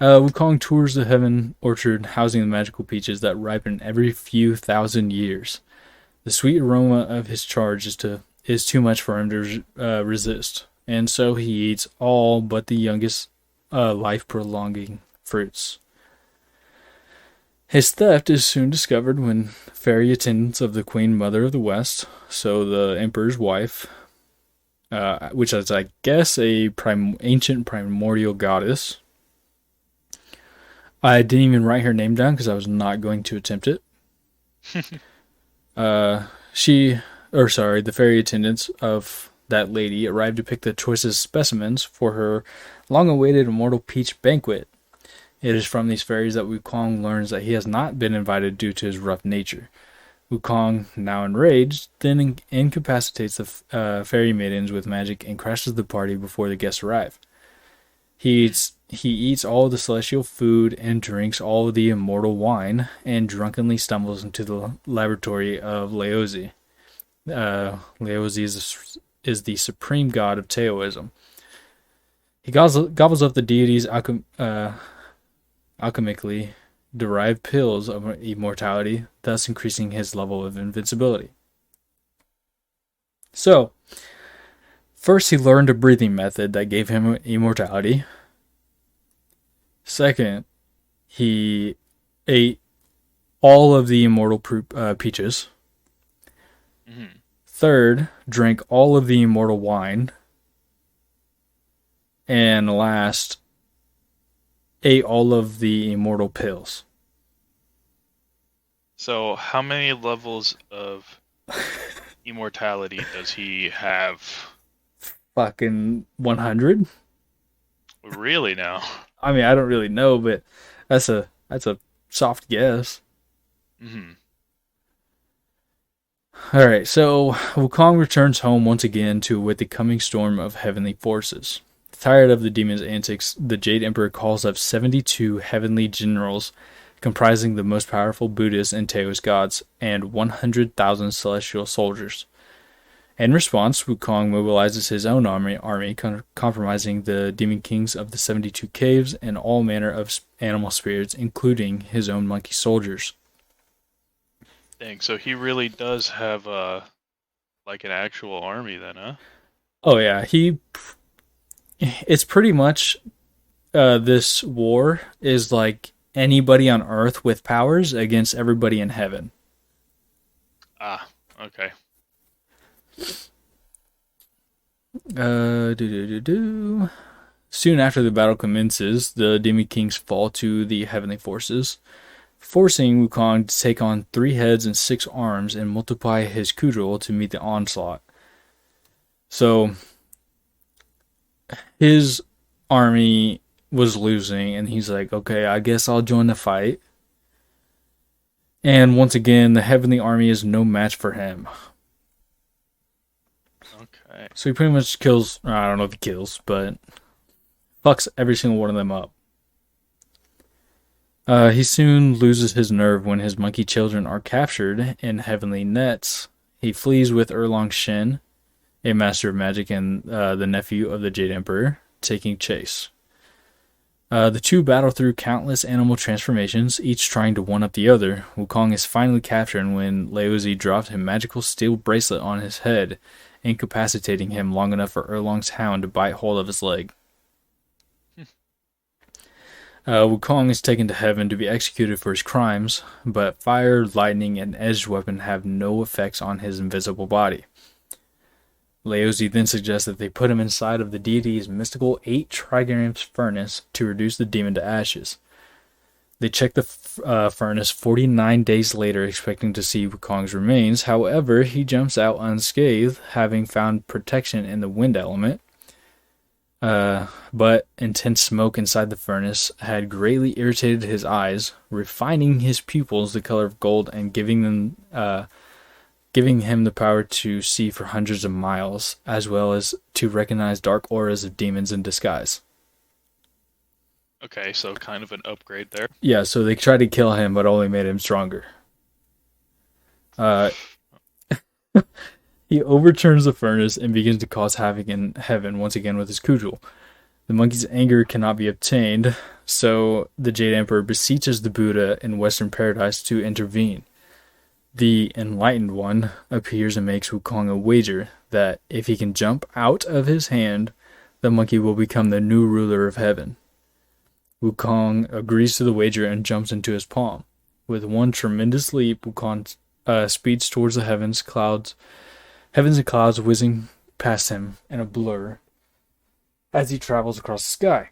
Wukong tours the heaven orchard housing the magical peaches that ripen every few thousand years. The sweet aroma of his charge is too much for him to resist, and so he eats all but the youngest life-prolonging fruits. His theft is soon discovered when fairy attendants of the Queen Mother of the West, so the Emperor's wife, which is, I guess, ancient primordial goddess. I didn't even write her name down because I was not going to attempt it. The fairy attendants of that lady arrived to pick the choicest specimens for her long-awaited immortal peach banquet. It is from these fairies that Wukong learns that he has not been invited due to his rough nature. Wukong, now enraged, then incapacitates the fairy maidens with magic and crashes the party before the guests arrive. He eats all the celestial food and drinks all the immortal wine, and drunkenly stumbles into the laboratory of Laozi. Laozi is the supreme god of Taoism. He gobbles up the deity's alchemically derived pills of immortality, thus increasing his level of invincibility. So, first, he learned a breathing method that gave him immortality. Second, he ate all of the immortal peaches. Mm-hmm. Third, drank all of the immortal wine. And last, ate all of the immortal pills. So, how many levels of immortality does he have? Fucking 100? Really now? I mean, I don't really know, but that's a soft guess. Mm-hmm. Alright, so Wukong returns home once again to await the coming storm of heavenly forces. Tired of the demon's antics, the Jade Emperor calls up 72 heavenly generals comprising the most powerful Buddhist and Taoist gods and 100,000 celestial soldiers. In response, Wukong mobilizes his own army compromising the demon kings of the 72 caves and all manner of animal spirits, including his own monkey soldiers. Dang, so he really does have like an actual army then, huh? Oh yeah, it's pretty much this war is like anybody on Earth with powers against everybody in heaven. Ah, okay. Soon after the battle commences, the Demon Kings fall to the heavenly forces, forcing Wukong to take on 3 heads and 6 arms and multiply his cudgel to meet the onslaught. So, his army was losing, and he's like, okay, I guess I'll join the fight. And once again, the heavenly army is no match for him. Okay. So he pretty much kills, I don't know if he kills, but fucks every single one of them up. He soon loses his nerve when his monkey children are captured in heavenly nets. He flees with Erlong Shen, a master of magic and the nephew of the Jade Emperor, taking chase. The two battle through countless animal transformations, each trying to one-up the other. Wukong is finally captured when Laozi dropped a magical steel bracelet on his head, incapacitating him long enough for Erlong's hound to bite hold of his leg. Wukong is taken to heaven to be executed for his crimes, but fire, lightning, and edged weapon have no effects on his invisible body. Laozi then suggests that they put him inside of the deity's mystical 8 trigrams furnace to reduce the demon to ashes. They check the furnace 49 days later, expecting to see Wukong's remains. However, he jumps out unscathed, having found protection in the wind element. But intense smoke inside the furnace had greatly irritated his eyes, refining his pupils the color of gold and giving him the power to see for hundreds of miles, as well as to recognize dark auras of demons in disguise. Okay, so kind of an upgrade there. Yeah, so they tried to kill him, but only made him stronger. He overturns the furnace and begins to cause havoc in heaven once again with his cudgel. The monkey's anger cannot be obtained, so the Jade Emperor beseeches the Buddha in Western Paradise to intervene. The Enlightened One appears and makes Wukong a wager that if he can jump out of his hand, the monkey will become the new ruler of heaven. Wukong agrees to the wager and jumps into his palm. With one tremendous leap, Wukong speeds towards the heavens and clouds whizzing past him in a blur as he travels across the sky.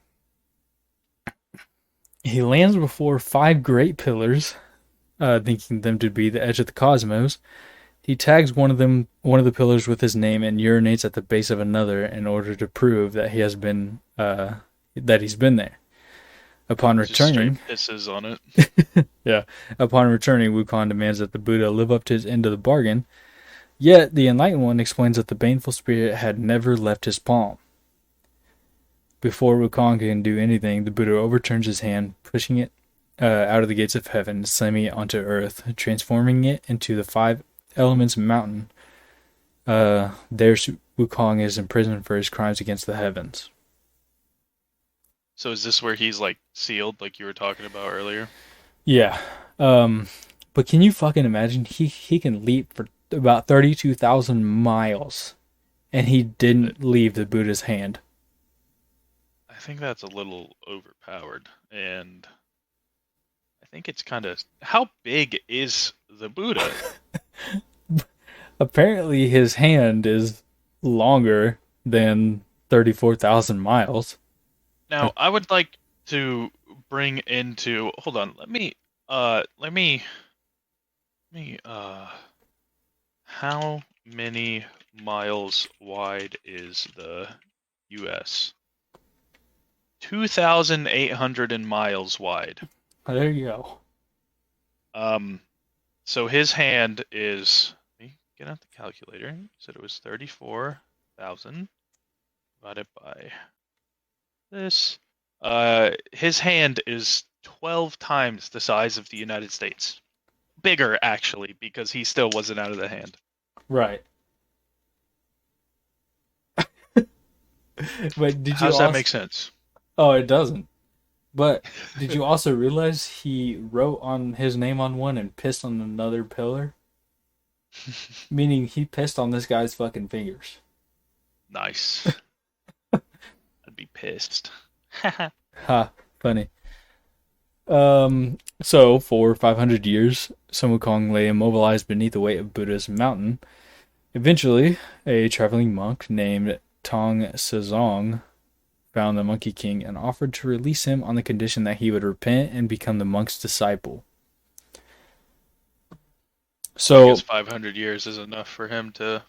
He lands before 5 great pillars, thinking them to be the edge of the cosmos. He tags one of the pillars with his name and urinates at the base of another in order to prove that he's been there. Upon Just straight returning, pisses on it. yeah, upon returning, Wukong demands that the Buddha live up to his end of the bargain. Yet the Enlightened One explains that the baneful spirit had never left his palm. Before Wukong can do anything, the Buddha overturns his hand, pushing it out of the gates of heaven, slamming it onto earth, transforming it into the five elements mountain. There, Wukong is imprisoned for his crimes against the heavens. So is this where he's like sealed, like you were talking about earlier? Yeah. But can you fucking imagine? He can leap for about 32,000 miles, and he didn't leave the Buddha's hand. I think that's a little overpowered, and I think it's kind of how big is the Buddha? Apparently, his hand is longer than 34,000 miles. Now, I would like to bring into. Hold on, let me. How many miles wide is the U.S.? 2,800 miles wide. Oh, there you go. So his hand is. Let me get out the calculator. You said it was 34,000 divided by this. His hand is 12 times the size of the United States. Bigger, actually, because he still wasn't out of the hand. Right. But did How you does that also... make sense? Oh, it doesn't. But did you also realize he wrote on his name on one and pissed on another pillar? Meaning he pissed on this guy's fucking fingers. Nice. I'd be pissed. Ha, funny. So for 500 years, Sun Wukong lay immobilized beneath the weight of Buddha's mountain. Eventually, a traveling monk named Tong Sezong found the Monkey King and offered to release him on the condition that he would repent and become the monk's disciple. I So, guess 500 years is enough for him to.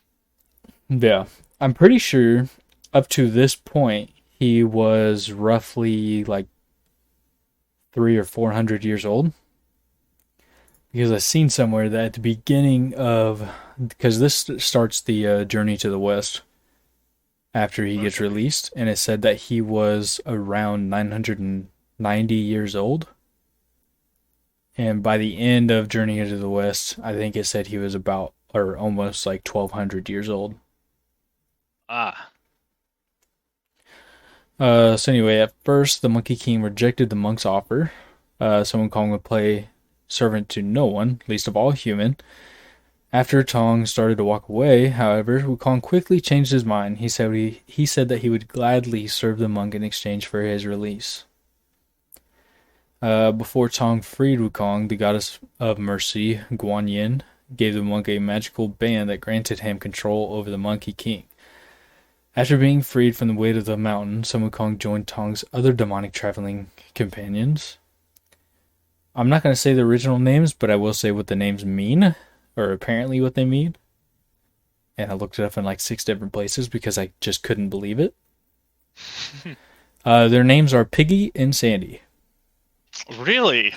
yeah, I'm pretty sure up to this point he was roughly like 300 or 400 years old. Because I've seen somewhere that at the beginning of, because this starts the journey to the west after he gets Okay. released, and it said that he was around 990 years old. And by the end of Journey into the West, I think it said he was about, or almost like 1200 years old. Ah. So anyway, at first, the Monkey King rejected the monk's offer. Sun Wukong would play servant to no one, least of all human. After Tong started to walk away, however, Wukong quickly changed his mind. He said that he would gladly serve the monk in exchange for his release. Before Tong freed Wukong, the goddess of mercy, Guan Yin, gave the monk a magical band that granted him control over the Monkey King. After being freed from the weight of the mountain, Sun Wukong joined Tong's other demonic traveling companions. I'm not going to say the original names, but I will say what the names mean, or apparently what they mean. And I looked it up in like 6 different places because I just couldn't believe it. Their names are Piggy and Sandy. Really?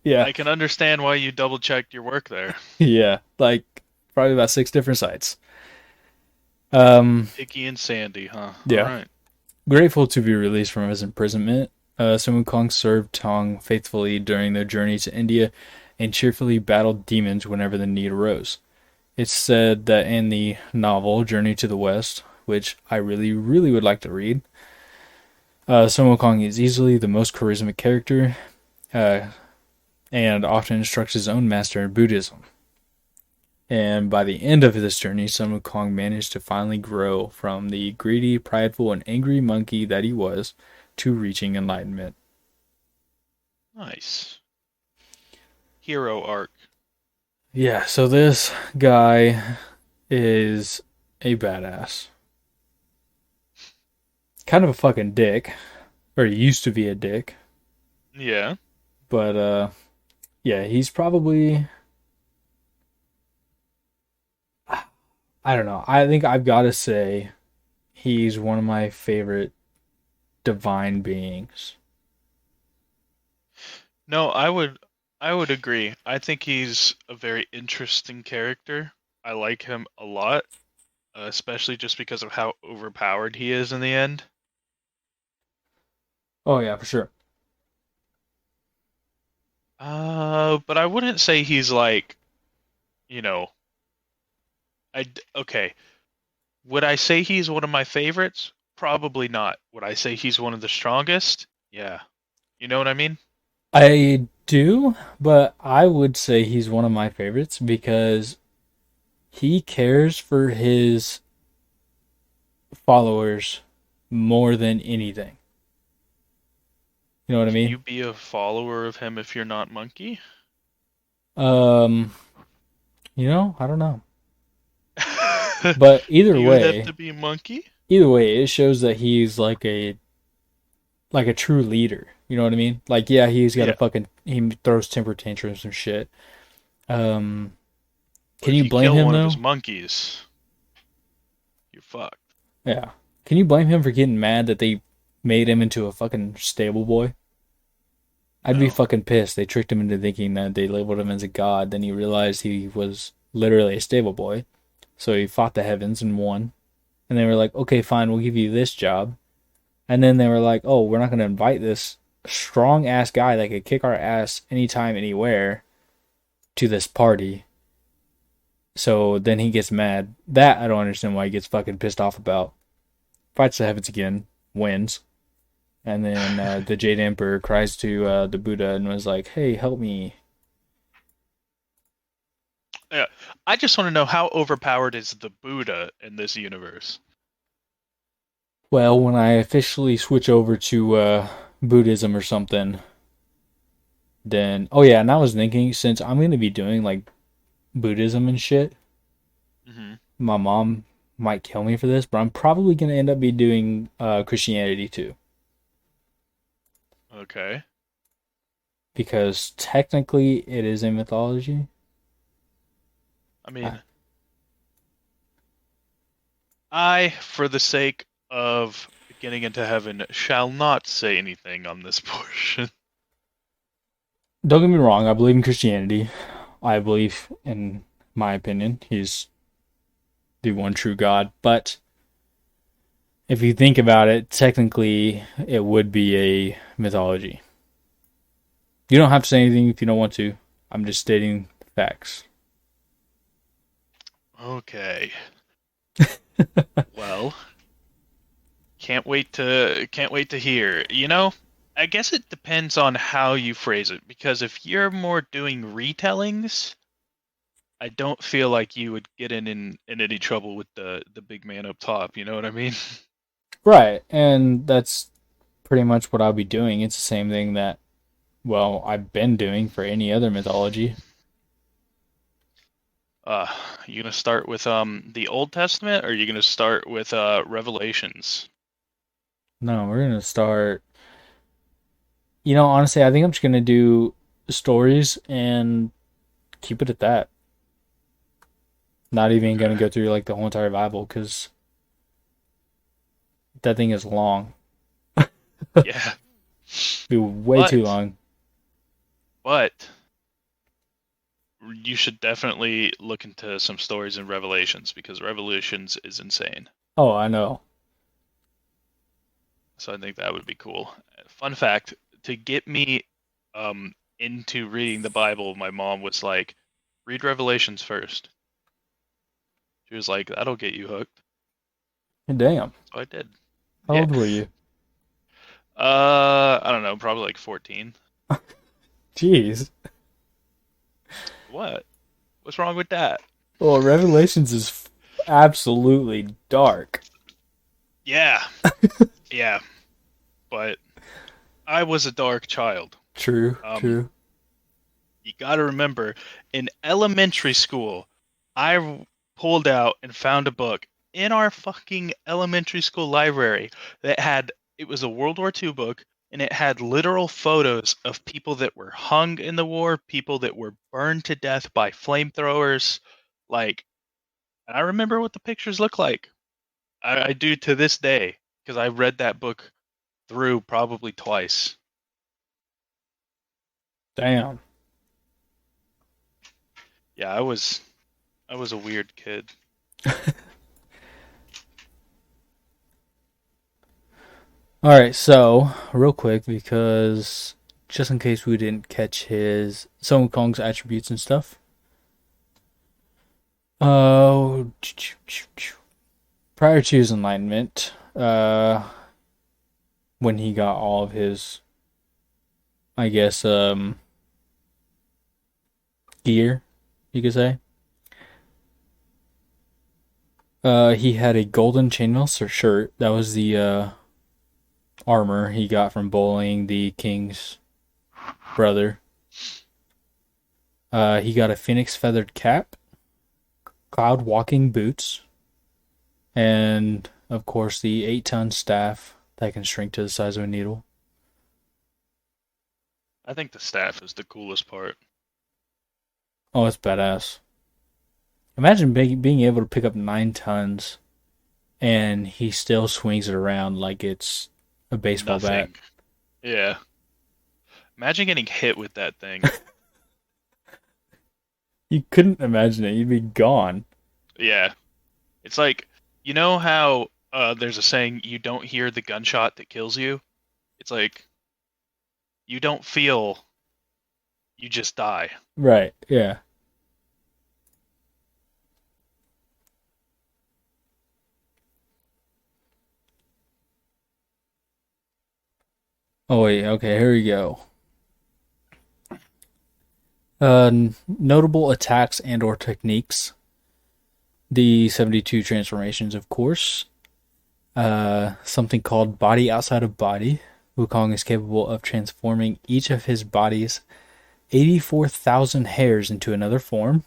Yeah. I can understand why you double checked your work there. Yeah, like probably about 6 different sites. Icky and Sandy, huh? Yeah. Alright. Grateful to be released from his imprisonment, Sun Wukong served Tong faithfully during their journey to India and cheerfully battled demons whenever the need arose. It's said that in the novel Journey to the West, which I really, really would like to read, Sun Wukong is easily the most charismatic character and often instructs his own master in Buddhism. And by the end of this journey, Sun Wukong managed to finally grow from the greedy, prideful, and angry monkey that he was to reaching enlightenment. Nice. Hero arc. Yeah, so this guy is a badass. Kind of a fucking dick. Or he used to be a dick. Yeah. But, yeah, he's probably... I don't know. I think I've got to say he's one of my favorite divine beings. No, I would agree. I think he's a very interesting character. I like him a lot, especially just because of how overpowered he is in the end. Oh yeah, for sure. But I wouldn't say he's like, you know, okay. Would I say he's one of my favorites? Probably not. Would I say he's one of the strongest? Yeah. You know what I mean? I do, but I would say he's one of my favorites because he cares for his followers more than anything. You know what I Can mean? you be a follower of him if you're not Monkey? Um, I don't know. Do But you have to be Monkey? either way, it shows that he's like a true leader. You know what I mean? Like, yeah, he's got a Yeah. fucking he throws temper tantrums and shit. Um, But can if you you blame kill him one of his though? monkeys, you're fucked. Yeah. Can you blame him for getting mad that they made him into a fucking stable boy? I'd be No. fucking pissed. They tricked him into thinking that they labeled him as a god. Then he realized he was literally a stable boy. So he fought the heavens and won. And they were like, okay, fine, we'll give you this job. And then they were like, oh, we're not going to invite this strong ass guy that could kick our ass anytime, anywhere to this party. So then he gets mad. That I don't understand why he gets fucking pissed off about. Fights the heavens again, wins. And then the Jade Emperor cries to the Buddha and was like, hey, help me. Yeah. I just want to know how overpowered is the Buddha in this universe? Well, when I officially switch over to Buddhism or something, then. Oh, yeah, and I was thinking, since I'm going to be doing like Buddhism and shit, Hmm. my mom might kill me for this, but I'm probably going to end up be doing Christianity too. Okay. Because technically it is a mythology. I Uh, mean, for the sake of getting into heaven, shall not say anything on this portion. don't get me wrong, I believe in Christianity. I believe, in my opinion, he's the one true God. But if you think about it, technically it would be a mythology. You don't have to say anything if you don't want to. I'm just stating facts. Okay. Well, can't wait to hear. I guess it depends on how you phrase it because if you're more doing retellings, I don't feel like you would get in any trouble with the big man up top, you know what I mean? Right, and that's pretty much what I'll be doing. It's the same thing that, well, I've been doing for any other mythology. Uh, you gonna start with the Old Testament or are you gonna start with Revelations? No, we're gonna start. Honestly, I think I'm just gonna do stories and keep it at that. Not even gonna Okay. go through like the whole entire Bible because that thing is long. Yeah. Be way too But long. but you should definitely look into some stories in Revelations because Revelations is insane. Oh, I know. So I think that would be cool. Fun fact, to get me into reading the Bible, my mom was like, read Revelations first. She was like, that'll get you hooked. Damn. So I did. How Yeah. old were you? I don't know, probably like 14. Jeez. What? What's wrong with that? Well, Revelations is absolutely dark. Yeah. Yeah. But I was a dark child. True, Um, true. you got to remember, in elementary school, I pulled out and found a book in our fucking elementary school library that had it was a World War II book and it had literal photos of people that were hung in the war, people that were burned to death by flamethrowers, like and I remember what the pictures look like. I do to this day because I read that book through probably twice. Damn. Yeah, I was a weird kid. All right, so real quick, because just in case we didn't catch his Sun Wukong's attributes and stuff. Uh, prior to his enlightenment, when he got all of his, I guess, gear, you could say. He had a golden chainmail shirt. That was the armor he got from bullying the king's brother. He got a phoenix feathered cap, cloud walking boots, and of course the 8-ton staff that can shrink to the size of a needle. I think the staff is the coolest part. Oh, it's badass. Imagine being able to pick up 9 tons and he still swings it around like it's a baseball bat. Nothing. Yeah. Imagine getting hit with that thing. You couldn't imagine it. You'd be gone. Yeah. It's like, you know how there's a saying, you don't hear the gunshot that kills you? It's like, you don't feel, you just die. Right. Yeah. Oh wait. Okay. Here we go. Notable attacks and or techniques. The 72 transformations, of course. Something called body outside of body. Wukong is capable of transforming each of his body's 84,000 hairs into another form.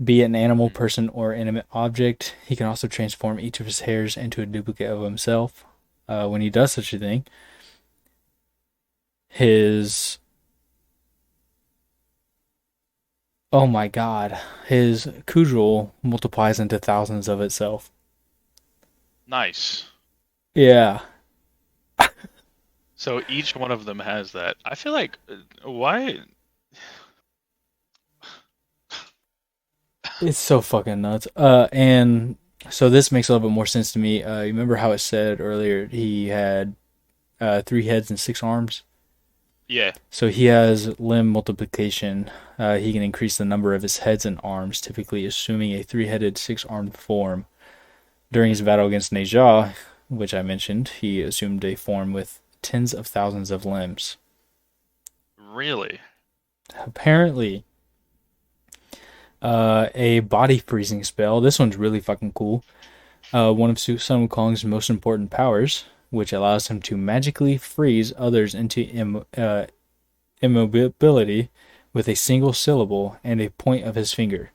Be it an animal, person, or inanimate object, he can also transform each of his hairs into a duplicate of himself. When he does such a thing, his oh my god, his Kujul multiplies into thousands of itself. Nice. Yeah, So each one of them has that. I feel like, why? it's so fucking nuts. And so this makes a little bit more sense to me. You remember how it said earlier he had 3 heads and 6 arms? Yeah. So he has limb multiplication. He can increase the number of his heads and arms, typically assuming a 3-headed, 6-armed form. During his battle against Ne Zha, which I mentioned, he assumed a form with tens of thousands of limbs. Really? Apparently, a body freezing spell. This one's really fucking cool. One of Sun Wukong's most important powers, which allows him to magically freeze others into immobility with a single syllable and a point of his finger.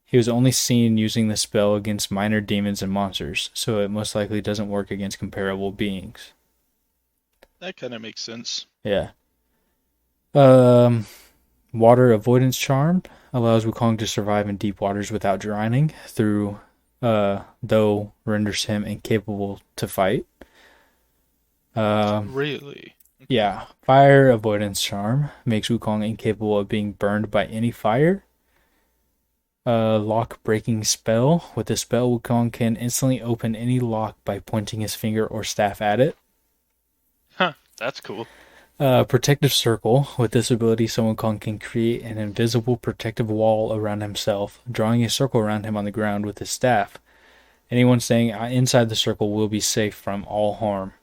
He was only seen using the spell against minor demons and monsters, so it most likely doesn't work against comparable beings. That kind of makes sense. Yeah. Um, Water avoidance charm allows Wukong to survive in deep waters without drowning, though renders him incapable to fight. Really? Yeah. Fire avoidance charm makes Wukong incapable of being burned by any fire. Lock breaking spell. With this spell, Wukong can instantly open any lock by pointing his finger or staff at it. Huh. That's cool. Protective circle. With this ability, Wukong can create an invisible protective wall around himself, drawing a circle around him on the ground with his staff. Anyone staying inside the circle will be safe from all harm.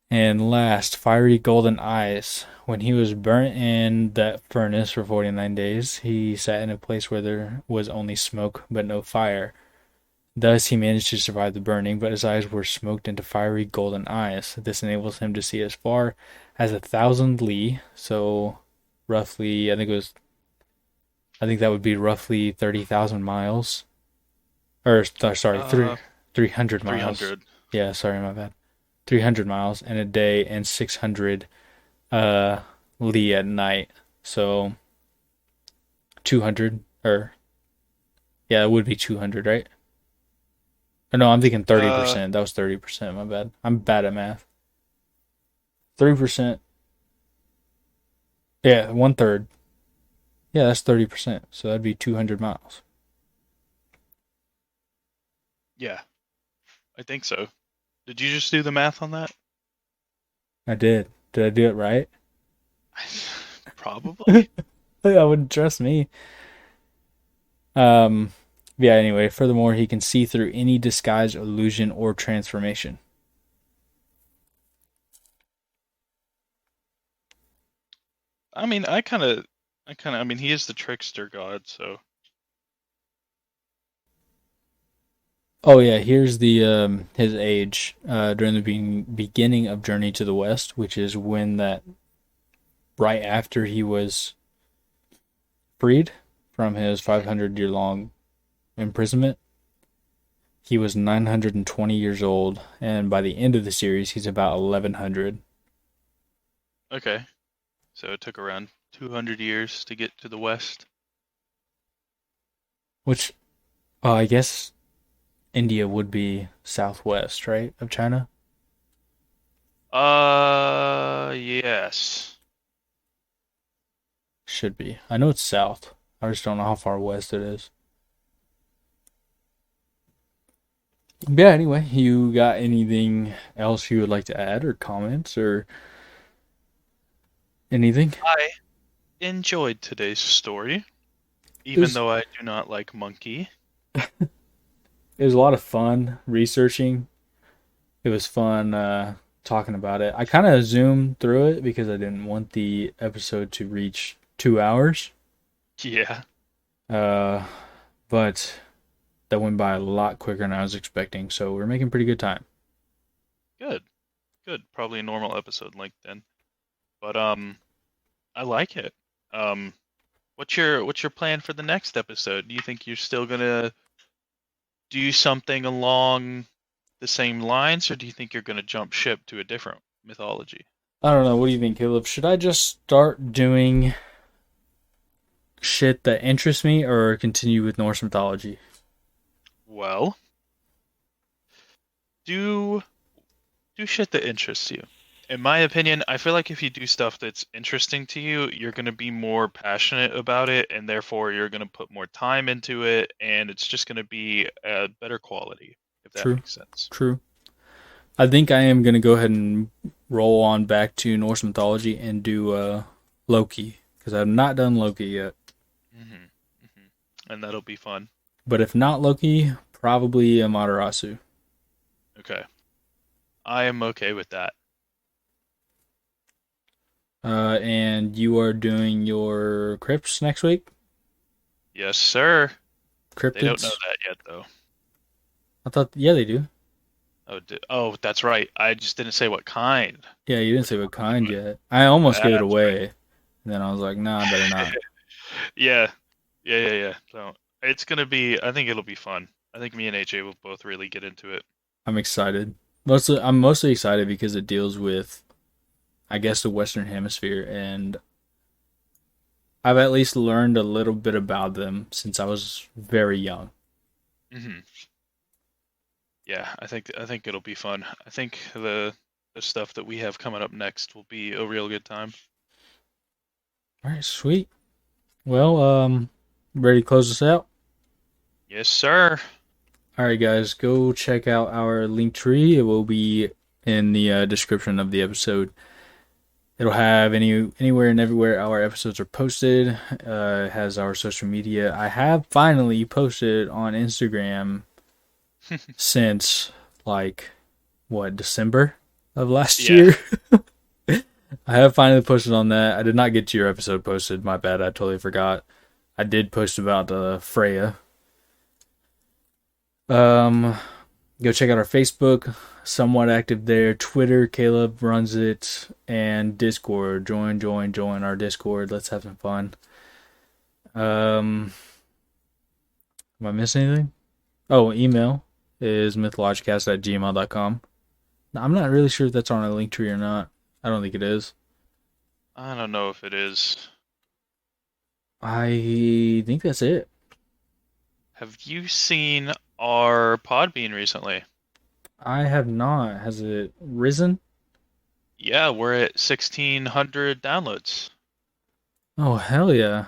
And last, fiery golden eyes. When he was burnt in that furnace for 49 days, he sat in a place where there was only smoke but no fire. Thus, he managed to survive the burning, but his eyes were smoked into fiery golden eyes. This enables him to see as far as 1,000 li, so roughly, I think that would be roughly 30,000 miles. Or, sorry, 300 miles. 300. Yeah, sorry, my bad. 300 miles in a day and 600 li at night. So 200 or yeah, it would be 200, right? Or no, I'm thinking 30%. That was 30%, my bad. I'm bad at math. 3%. Yeah, one third. Yeah, that's 30%. So that'd be 200 miles. Yeah, I think so. Did you just do the math on that? I did. Did I do it right? Probably. I wouldn't trust me. Um, yeah, anyway, furthermore, he can see through any disguise, illusion, or transformation. I mean, I mean, he is the trickster god, so Oh yeah, here's the his age during the beginning of Journey to the West, which is when that right after he was freed from his 500-year long imprisonment. He was 920 years old, and by the end of the series, he's about 1100. okay. So it took around 200 years to get to the west. Which, I guess India would be southwest, right, of China? Yes. Should be. I know it's south. I just don't know how far west it is. Yeah, anyway, you got anything else you would like to add or comments or anything? I enjoyed today's story, It even was though I do not like monkey. it was a lot of fun researching. It was fun talking about it. I kind of zoomed through it because I didn't want the episode to reach 2 hours. Yeah, Uh, but that went by a lot quicker than I was expecting. So we're making pretty good time. good. Good. Probably a normal episode length then. But I like it. Um what's your plan for the next episode? Do you think you're still gonna do something along the same lines, or do you think you're gonna jump ship to a different mythology? I don't know. What do you think, Caleb? Should I just start doing shit that interests me or continue with Norse mythology? Well, do do shit that interests you. In my opinion, I feel like if you do stuff that's interesting to you, you're going to be more passionate about it, and therefore you're going to put more time into it, and it's just going to be a better quality, if that True. makes sense. True. I think I am going to go ahead and roll on back to Norse mythology and do Loki because I've not done Loki yet. hmm And that'll be fun. But if not Loki, probably Amaterasu. Okay. I am okay with that. And you are doing your crypts next week? Yes, sir. They don't know Cryptids? that yet, though. I thought, yeah, they do. Oh, that's right. I just didn't say what kind. Yeah, you didn't Which say one what I'm kind doing. yet. I almost gave it That's away. And then I was like, nah, I better right. not. Yeah. Yeah. So it's gonna be. I think it'll be fun. I think me and AJ will both really get into it. I'm excited. I'm mostly excited because it deals with, I guess, the Western Hemisphere, and I've at least learned a little bit about them since I was very young. hmm Yeah, I think it'll be fun. I think the stuff that we have coming up next will be a real good time. All right, sweet. Well, ready to close this out? Yes, sir. All right, guys, go check out our link tree. It will be in the description of the episode. It'll have anywhere and everywhere our episodes are posted. It has our social media. I have finally posted on Instagram since like what December of last Yeah. year. I have finally posted on that. I did not get your episode posted. My bad. I totally forgot. I did post about Freya. Um, Go check out our Facebook. Somewhat active there. Twitter, Caleb runs it, and Discord. Join our Discord. Let's have some fun. Um, am I missing anything? Oh, email is mythologicast@gmail.com. I'm not really sure if that's on a link tree or not. I don't think it is. I don't know if it is. I think that's it. Have you seen our Podbean recently? I have not. Has it risen? Yeah, we're at 1,600 downloads. Oh, hell yeah.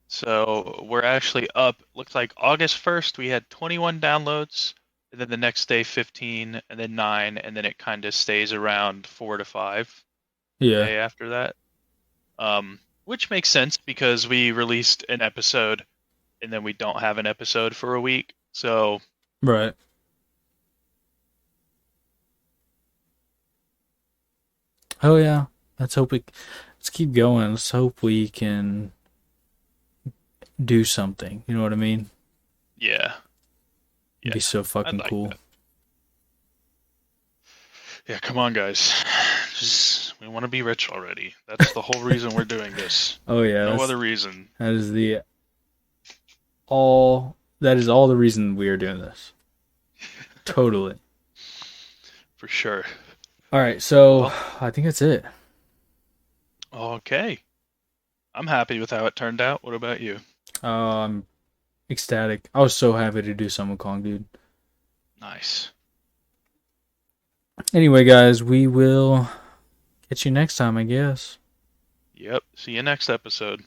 So we're actually up. Looks like August 1st we had 21 downloads, and then the next day 15, and then 9, and then it kind of stays around 4 to 5 a Yeah. day after that. Which makes sense because we released an episode and then we don't have an episode for a week. So Right. Oh, yeah. Let's keep going. Let's hope we can do something. You know what I mean? yeah, It'd yeah, be so I'd fucking like cool. that. Yeah, come on, guys. Just we want to be rich already. That's the whole reason we're doing this. Oh, yeah. No other reason. That is all the reason we are doing this. Totally. For sure. All right. So Well, I think that's it. okay. I'm happy with how it turned out. What about you? I'm ecstatic. I was so happy to do Summon Kong, dude. Nice. Anyway, guys, we will catch you next time, I guess. Yep. See you next episode.